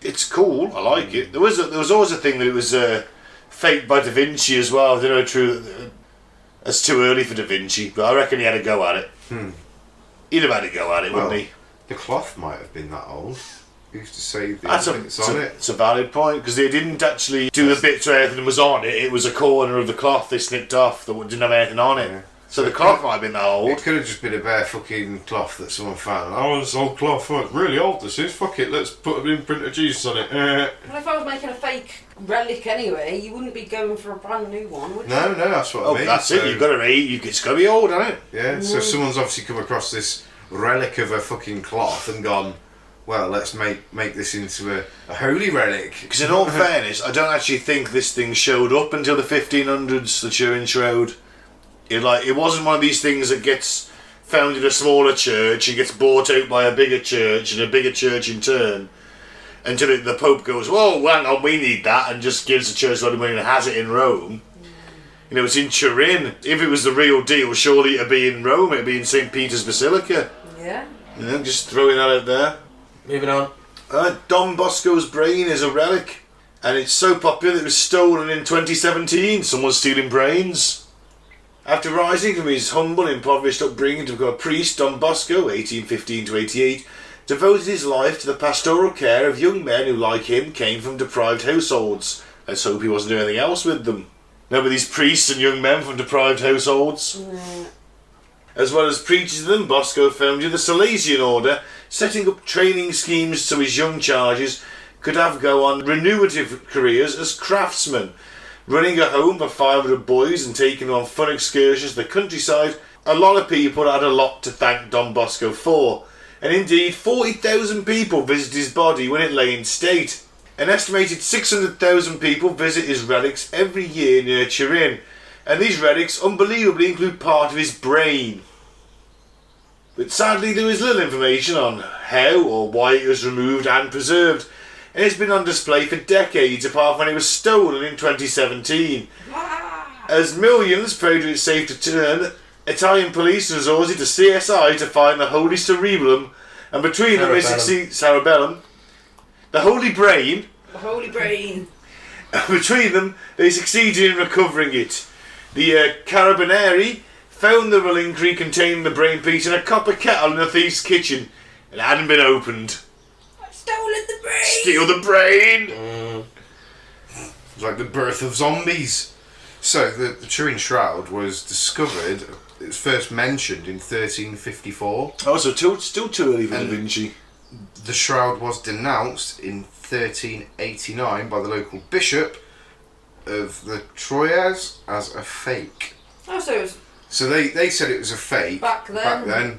It's cool. I like it. There was always a thing that it was faked by Da Vinci as well. I don't know true. That's too early for Da Vinci, but I reckon he had a go at it. He'd have had a go at it, wouldn't he? The cloth might have been that old. He used to say the bits on it. It's a valid point, because they didn't actually do the bits where everything was on it. It was a corner of the cloth they snipped off that didn't have anything on it. Yeah. So the cloth might have been that old. It could have just been a bare fucking cloth that someone found. Oh, this old cloth. Oh, it's really old, this is. Fuck it, let's put an imprint of Jesus on it. Well, if I was making a fake relic anyway, you wouldn't be going for a brand new one, would you? No, that's what I mean. That's it. You've got to it's got to be old, hasn't it? Yeah, so someone's obviously come across this relic of a fucking cloth and gone, well, let's make this into a holy relic. Because in all fairness, I don't actually think this thing showed up until the 1500s, the Turin Shroud. It wasn't one of these things that gets found in a smaller church and gets bought out by a bigger church and a bigger church in turn, until the Pope goes, whoa, hang on, we need that, and just gives the church a lot of money and has it in Rome. It's in Turin. If it was the real deal, surely it'd be in Rome, it'd be in St. Peter's Basilica. Yeah. Just throwing that out there. Moving on. Don Bosco's brain is a relic, and it's so popular it was stolen in 2017. Someone's stealing brains. After rising from his humble, impoverished upbringing to become a priest, Don Bosco, 1815 to 88, devoted his life to the pastoral care of young men who, like him, came from deprived households. Let's hope he wasn't doing anything else with them. Now, with these priests and young men from deprived households. As well as preaching to them, Bosco founded the Salesian Order, setting up training schemes so his young charges could have go on remunerative careers as craftsmen. Running a home for 500 boys and taking them on fun excursions to the countryside, a lot of people had a lot to thank Don Bosco for. And indeed, 40,000 people visited his body when it lay in state. An estimated 600,000 people visit his relics every year near Turin, and these relics unbelievably include part of his brain. But sadly there is little information on how or why it was removed and preserved, and it's been on display for decades apart from when it was stolen in 2017. As millions prayed it's safe to turn, Italian police resorted to CSI to find the Holy Cerebellum, and between them they succeeded... Cerebellum. The Holy Brain. The Holy Brain. Between them, they succeeded in recovering it. The Carabinieri found the reliquary containing the brain piece in a copper kettle in a thief's kitchen. It hadn't been opened. I've stolen the brain! Steal the brain! It's like the birth of zombies. So, the Turin Shroud was discovered, it was first mentioned in 1354. Oh, so still too early for Da Vinci. The shroud was denounced in 1389 by the local bishop of the Troyes as a fake. Oh, so it was... So they said it was a fake Back then.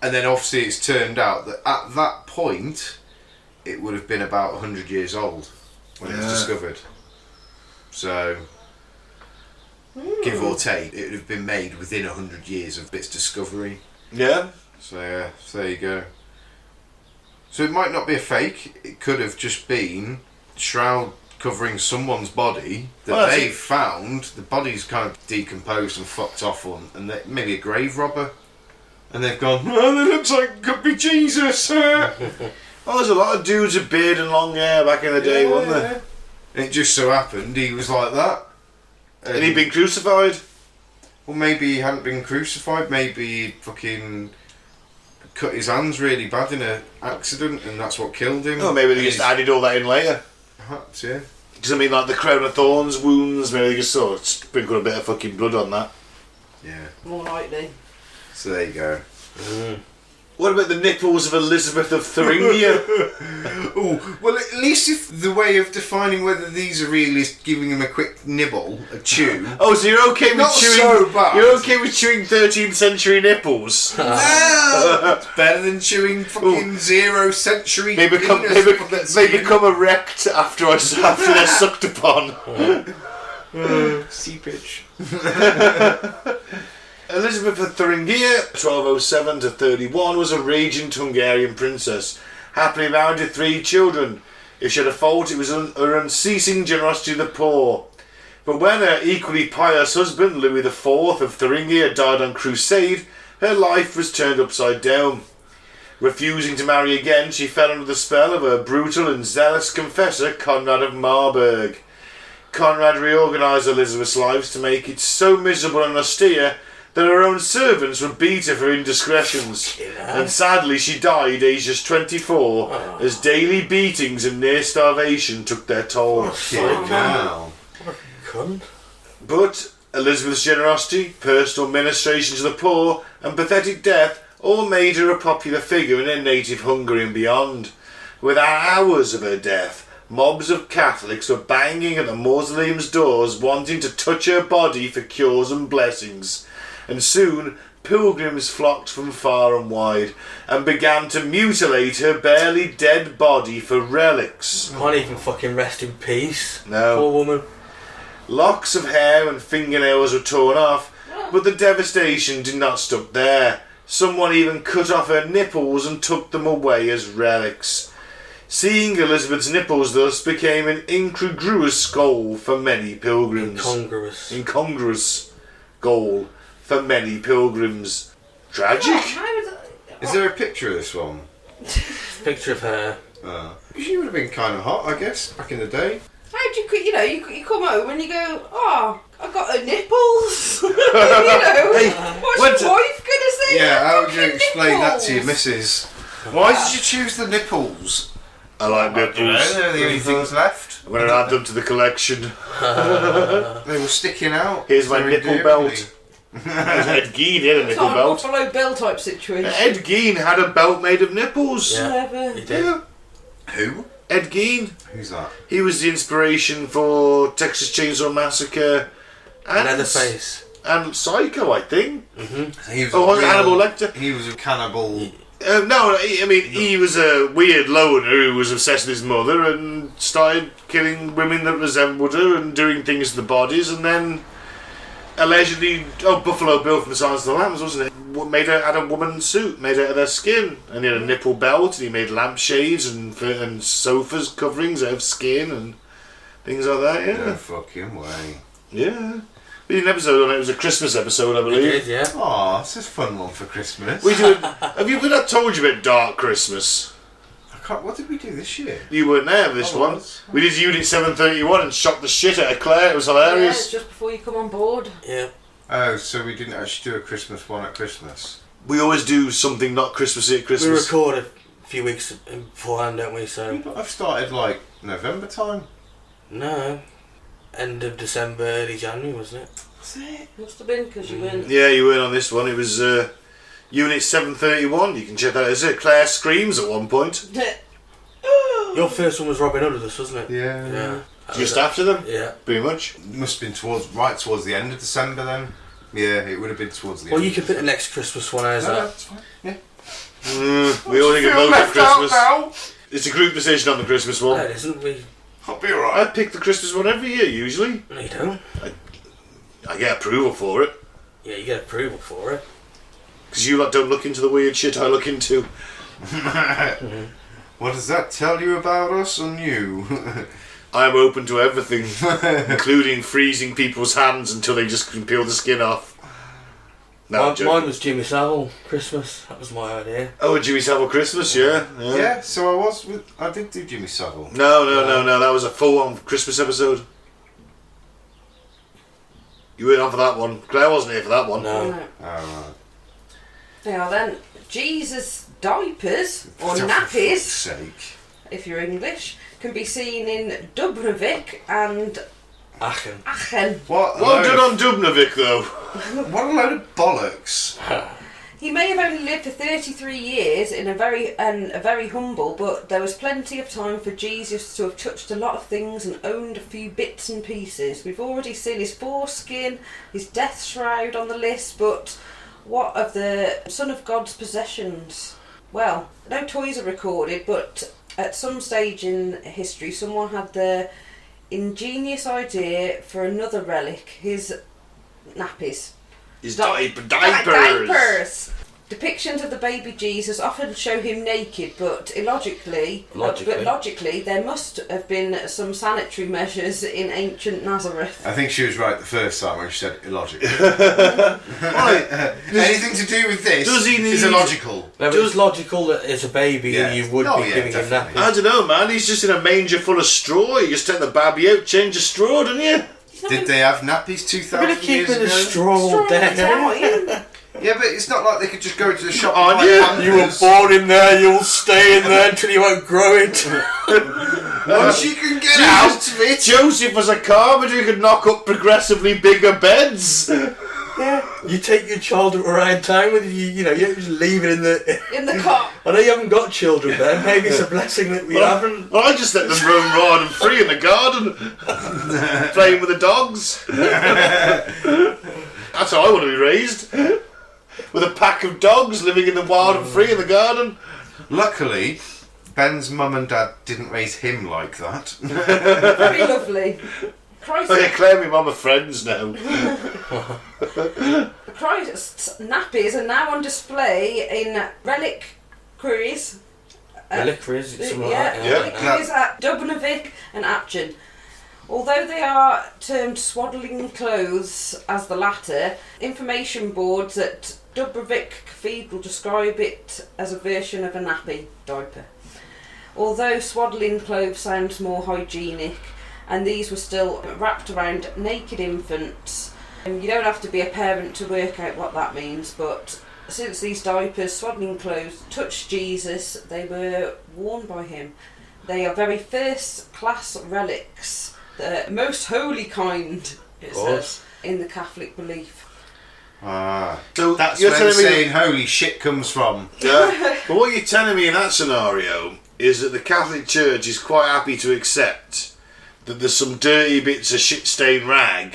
And then obviously it's turned out that at that point it would have been about 100 years old when it was discovered. So, give or take, it would have been made within 100 years of its discovery. Yeah. So there you go. So it might not be a fake, it could have just been shroud covering someone's body that they found. The body's kind of decomposed and fucked off on, and maybe a grave robber. And they've gone, oh, that looks like it could be Jesus. Well, there's a lot of dudes with beard and long hair back in the day, wasn't there? And it just so happened he was like that. And he'd been crucified? Well, maybe he hadn't been crucified, maybe he fucking cut his hands really bad in an accident and that's what killed him. Oh, maybe they just added all that in later. Perhaps, yeah. Because I mean, like the crown of thorns wounds, maybe they just sort of sprinkled a bit of fucking blood on that. Yeah. More likely. So there you go. What about the nipples of Elizabeth of Thuringia? Oh, well, at least if the way of defining whether these are real is giving them a quick nibble, a chew. Oh, so you're okay with Not chewing? so bad. You're okay with chewing 13th century nipples? Well, it's better than chewing fucking 0th century. They become erect after they're sucked upon. Seepage. Elizabeth of Thuringia, 1207 to 31, was a raging Hungarian princess, happily married to 3 children. If she had a fault, it was her unceasing generosity to the poor. But when her equally pious husband, Louis IV of Thuringia, died on crusade, her life was turned upside down. Refusing to marry again, she fell under the spell of her brutal and zealous confessor, Conrad of Marburg. Conrad reorganised Elizabeth's life to make it so miserable and austere that her own servants would beat her for indiscretions. And sadly she died aged just 24 as daily beatings and near starvation took their toll. Wow. Cunt. But Elizabeth's generosity, personal ministration to the poor and pathetic death all made her a popular figure in her native Hungary and beyond. Within hours of her death, mobs of Catholics were banging at the mausoleum's doors wanting to touch her body for cures and blessings. And soon pilgrims flocked from far and wide and began to mutilate her barely dead body for relics. Can't even fucking rest in peace. No. Poor woman. Locks of hair and fingernails were torn off, but the devastation did not stop there. Someone even cut off her nipples and took them away as relics. Seeing Elizabeth's nipples thus became an incongruous goal for many pilgrims. Incongruous goal for many pilgrims. Tragic. Is there a picture of this one? Picture of her. She would have been kind of hot, I guess, back in the day. How do you come home and you go, oh, I got her nipples. What's your wife gonna say? Yeah, how would you Fucking explain that to your nipples? missus? Why did you choose the nipples? I like nipples. They're the only things left. I'm going to add them to the collection. They were sticking out. Here's my So nipple endearingly. belt. Ed Gein had a It's nipple not a belt. Buffalo Bill type situation. Ed Gein had a belt made of nipples. Yeah. Never. He did. Yeah. Who? Ed Gein. Who's that? He was the inspiration for Texas Chainsaw Massacre and Leatherface. and Psycho, I think. He was Oh, was it Hannibal Lecter? He was a cannibal. No, he was a weird loner who was obsessed with his mother and started killing women that resembled her and doing things to the bodies, and then allegedly, Buffalo Bill from the Silence of the Lambs, wasn't it? Had a woman's suit made out of their skin, and he had a nipple belt, and he made lampshades and sofas coverings out of skin and things like that. No Yeah, fucking way. yeah. We did an episode on it. It was a Christmas episode, I He believe. did, yeah. Oh, this is a fun one for Christmas. We do. Have you? I told you about Dark Christmas. What did we do this year? You weren't there for this I one. was. We did Unit 731 and shot the shit out of Claire. It was Yeah, it's hilarious. just before you come on board. Yeah. Oh, so we didn't actually do a Christmas one at Christmas. We always do something not Christmassy at We Christmas. record a few weeks beforehand, don't we? So I've started like November time. no, end of December, early January, wasn't it? Was it? Must have been because you weren't. Yeah, you weren't on this one. It was Unit 731. You can check that out. Is it? Claire screams at one point. Your first one was Robin Hood with us, wasn't it? Yeah. Yeah. Just after them, Yeah. pretty much. Must have been right towards the end of December then. Yeah, it would have been towards the Well, end. you can put the next Christmas one as No, that. that's fine. Yeah. We all think Feel about left out Christmas. now. It's a group decision on the Christmas No, one. it isn't. We. I'll be I alright. pick the Christmas one every year, usually. No, you don't. I get approval for it. Yeah, you get approval for it. Because you lot don't look into the weird shit I look into. What does that tell you about us and you? I'm open to everything, including freezing people's hands until they just can peel the skin off. No, I'm joking. Mine was Jimmy Savile Christmas. That was my idea. Oh, Jimmy Savile Christmas, yeah. Yeah, so I did do Jimmy Savile. No, that was a full-on Christmas episode. You weren't on for that one. Claire wasn't here for that one. No. No. Alright. Now then, Jesus diapers, or For fuck's nappies, sake. if you're English, can be seen in Dubrovik and Aachen. Aachen. What a Well load done of- on Dubnovik, though. What a load of bollocks. He may have only lived for 33 years in a very humble, but there was plenty of time for Jesus to have touched a lot of things and owned a few bits and pieces. We've already seen his foreskin, his death shroud on the list, but what of the Son of God's possessions? Well, no toys are recorded, but at some stage in history someone had the ingenious idea for another relic, his nappies. His Diapers. diapers. Depictions of the baby Jesus often show him naked, but logically, there must have been some sanitary measures in ancient Nazareth. I think she was right the first time when she said illogical. Anything to do with this is illogical. No, it's logical that as a baby you would be giving him nappies. I don't know, man. He's just in a manger full of straw. You just take the baby out, change the straw, don't you? Did they have nappies 2,000 years ago? The straw down. Yeah, but it's not like they could just go to the shop and buy Pampers. You were born in there, you'll stay in there until you outgrow it. Once you can get out of it. Joseph was a carpenter who could knock up progressively bigger beds. Yeah, you take your child around town with you. You know, you don't just leave it in the car. I know you haven't got children, Ben. Maybe it's a blessing that we haven't. Well, I just let them roam wild and free in the garden, playing with the dogs. That's how I want to be raised, with a pack of dogs living in the wild and free in the garden. Luckily, Ben's mum and dad didn't raise him like that. Very lovely. Christ. Oh yeah, Claire and my mum are friends now. Christ's nappies are now on display in reliquaries. Reliquaries, something like that. Reliquaries at Dubnovic and Atchin. Although they are termed swaddling clothes as the latter, information boards at Dubrovik Cathedral describe it as a version of a nappy diaper. Although swaddling clothes sounds more hygienic, and these were still wrapped around naked infants. You don't have to be a parent to work out what that means, but since these diapers, swaddling clothes, touched Jesus, they were worn by him. They are very first-class relics, the most holy kind, it says, in the Catholic belief. So that's where saying holy shit comes from. Yeah. But what you're telling me in that scenario is that the Catholic Church is quite happy to accept that there's some dirty bits of shit-stained rag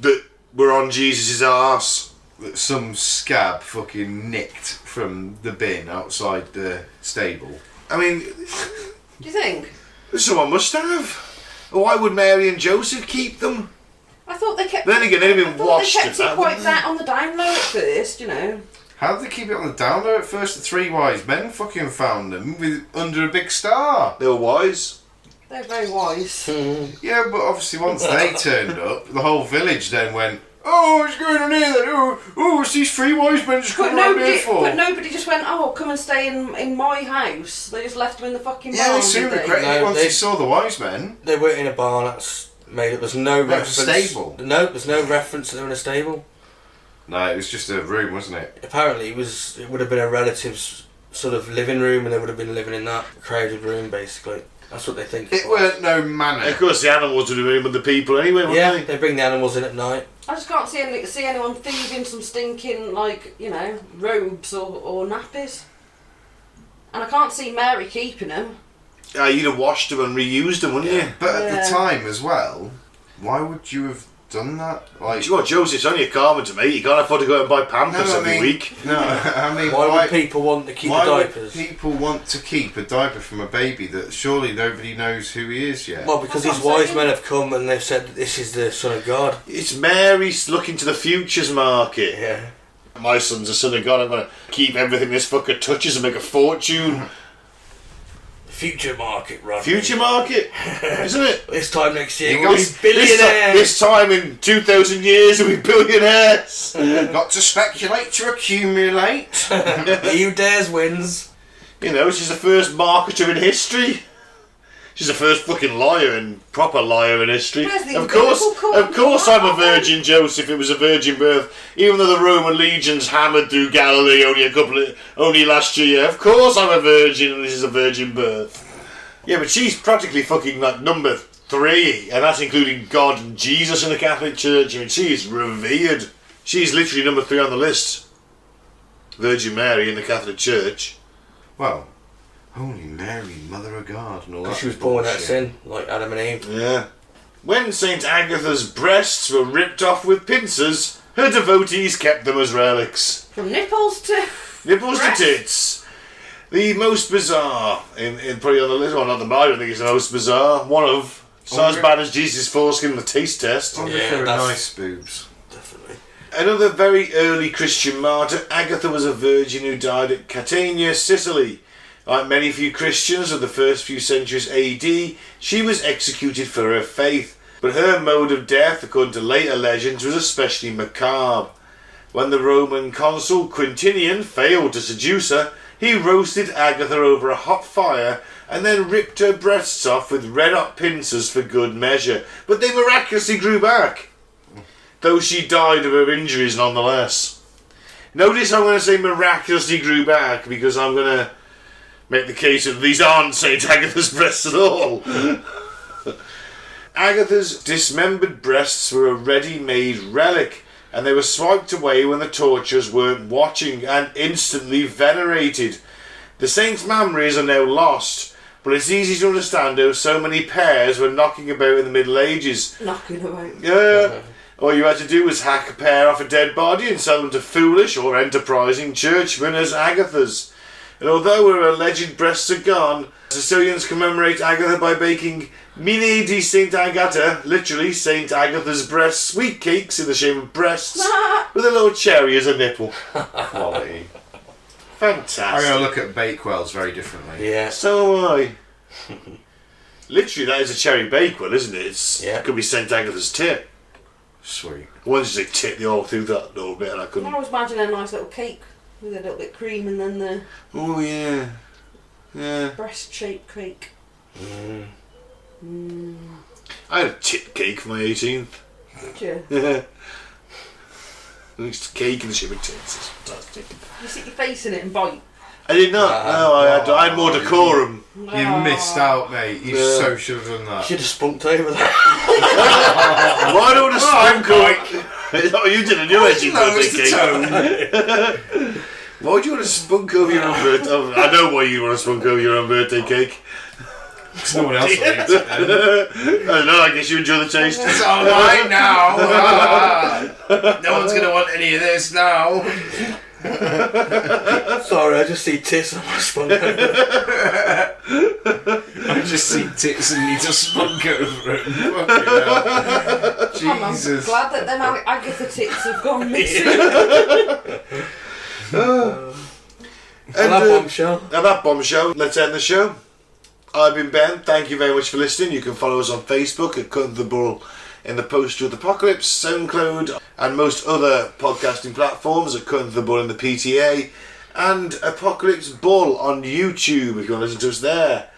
that were on Jesus' arse. That some scab fucking nicked from the bin outside the stable. I mean, do you think? Someone must have. Why would Mary and Joseph keep them? I thought they kept. Then again, they'd have been washed. They kept it quite on the down low at first, you know. How did they keep it on the down low at first? The three wise men fucking found them under a big star. They were wise. They're very wise. Yeah, but obviously once they turned up, the whole village then went, "Oh, what's going on here then? Oh, what's these three wise men just coming around here for?" But nobody just went, "Oh, come and stay in my house." They just left them in the fucking barn. Yeah, they soon regretted it once they saw the wise men. They weren't in a barn. That's made it. There's no reference. Stable. No, there's no reference that they were in a stable. No, it was just a room, wasn't it? Apparently, it would have been a relative's sort of living room, and they would have been living in that crowded room, basically. That's what they think. It weren't no manor. Of course, the animals would have been with the people anyway, wouldn't they bring the animals in at night. I just can't see anyone thieving some stinking, robes or nappies. And I can't see Mary keeping them. You'd have washed them and reused them, wouldn't you? But at the time as well, why would you have done that? Joseph's only a carpenter, mate. You can't afford to go out and buy Pampers every week. No, I mean, why would people want to keep the diapers? Why would people want to keep a diaper from a baby that surely nobody knows who he is yet? Well, because these wise men have come and they've said that this is the Son of God. It's Mary's looking to the futures market. Yeah. My son's the Son of God. I'm going to keep everything this fucker touches and make a fortune. Future market, Rodney. Future market, isn't it? This time next year we'll be billionaires. This time in 2,000 years we'll be billionaires. Got to speculate to accumulate. He who dares wins. You know, she's the first marketer in history. She's the first fucking proper liar in history. Of course I'm a virgin, Joseph. It was a virgin birth. Even though the Roman legions hammered through Galilee only last year. Of course I'm a virgin and this is a virgin birth. Yeah, but she's practically fucking like number 3, and that's including God and Jesus in the Catholic Church. I mean, she's revered. She's literally number 3 on the list. Virgin Mary in the Catholic Church. Well, Holy Mary, Mother of God, and all that. She was born out of sin, like Adam and Eve. Yeah. When St. Agatha's breasts were ripped off with pincers, her devotees kept them as relics. From nipples to tits. The most bizarre, in probably on the list, well, not the I don't think it's the most bizarre. One of, it's not as bad as Jesus' foreskin in the taste test. They're nice boobs. Definitely. Another very early Christian martyr, Agatha was a virgin who died at Catania, Sicily. Like many few Christians of the first few centuries AD, she was executed for her faith, but her mode of death, according to later legends, was especially macabre. When the Roman consul Quintinian failed to seduce her, he roasted Agatha over a hot fire and then ripped her breasts off with red-hot pincers for good measure, but they miraculously grew back, though she died of her injuries nonetheless. Notice I'm going to say miraculously grew back, because I'm going to make the case that these aren't St. Agatha's breasts at all. Agatha's dismembered breasts were a ready-made relic, and they were swiped away when the torturers weren't watching and instantly venerated. The saint's memories are now lost, but it's easy to understand how so many pairs were knocking about in the Middle Ages. Knocking about. Yeah. All you had to do was hack a pair off a dead body and sell them to foolish or enterprising churchmen as Agathas. And although her alleged breasts are gone, Sicilians commemorate Agatha by baking Mine di Saint Agata, literally Saint Agatha's breast, sweet cakes in the shape of breasts with a little cherry as a nipple. Quality. Fantastic. I'm going to look at Bakewells very differently. Yeah. So am I. Literally, that is a cherry bakewell, isn't it? It could be Saint Agatha's tit. Sweet. Once you say tit, they all through that little bit, and I couldn't. I was imagining a nice little cake with a little bit of cream and then the Oh yeah, yeah. breast-shaped cake. I had a tit cake for my 18th. Did you? It's cake in the shape of tits. It's fantastic. You stick your face in it and bite. I did not. No, I had more decorum. You missed out, mate. You so should have done You that. should have spunked over that. Why don't I spunk over? Is that what you did on your 18th birthday cake? Why would you want to spunk over your own birthday? Oh, I know why you want to spunk over your own birthday cake. Because no one else will eat it then. I don't know, I guess you enjoy the taste. It's alright now. No one's going to want any of this now. Sorry, I just see tits on my spunk over. I just see tits and need to spunk over it. Fucking hell. I'm Jesus. glad that them Agatha tits have gone missing. And that bombshell. And that bombshell, let's end the show. I've been Ben, thank you very much for listening. You can follow us on Facebook at Cutting the Bull in the Post Truth Apocalypse, SoundCloud, and most other podcasting platforms at Cutting the Bull in the PTA, and Apocalypse Bull on YouTube if you want to listen to us there.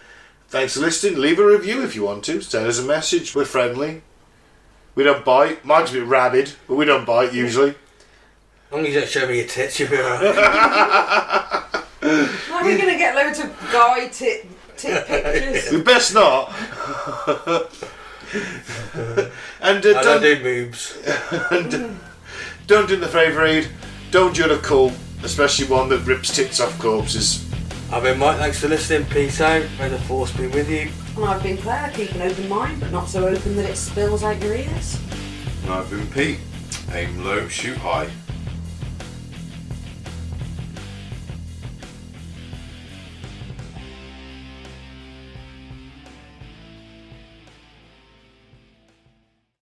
Thanks for listening. Leave a review if you want to. Send us a message. We're friendly. We don't bite. Mine's a bit rabid, but we don't bite usually. As long as you don't show me your tits, you'll be alright. Now we're going to get loads of guy tit pictures. We best not. And I don't do boobs. And don't do the favour aid. Don't join a cult, especially one that rips tits off corpses. I've been Mike, thanks for listening. Peace out. May the force be with you. And I've been Claire, keep an open mind, but not so open that it spills out your ears. And I've been Pete. Aim low, shoot high.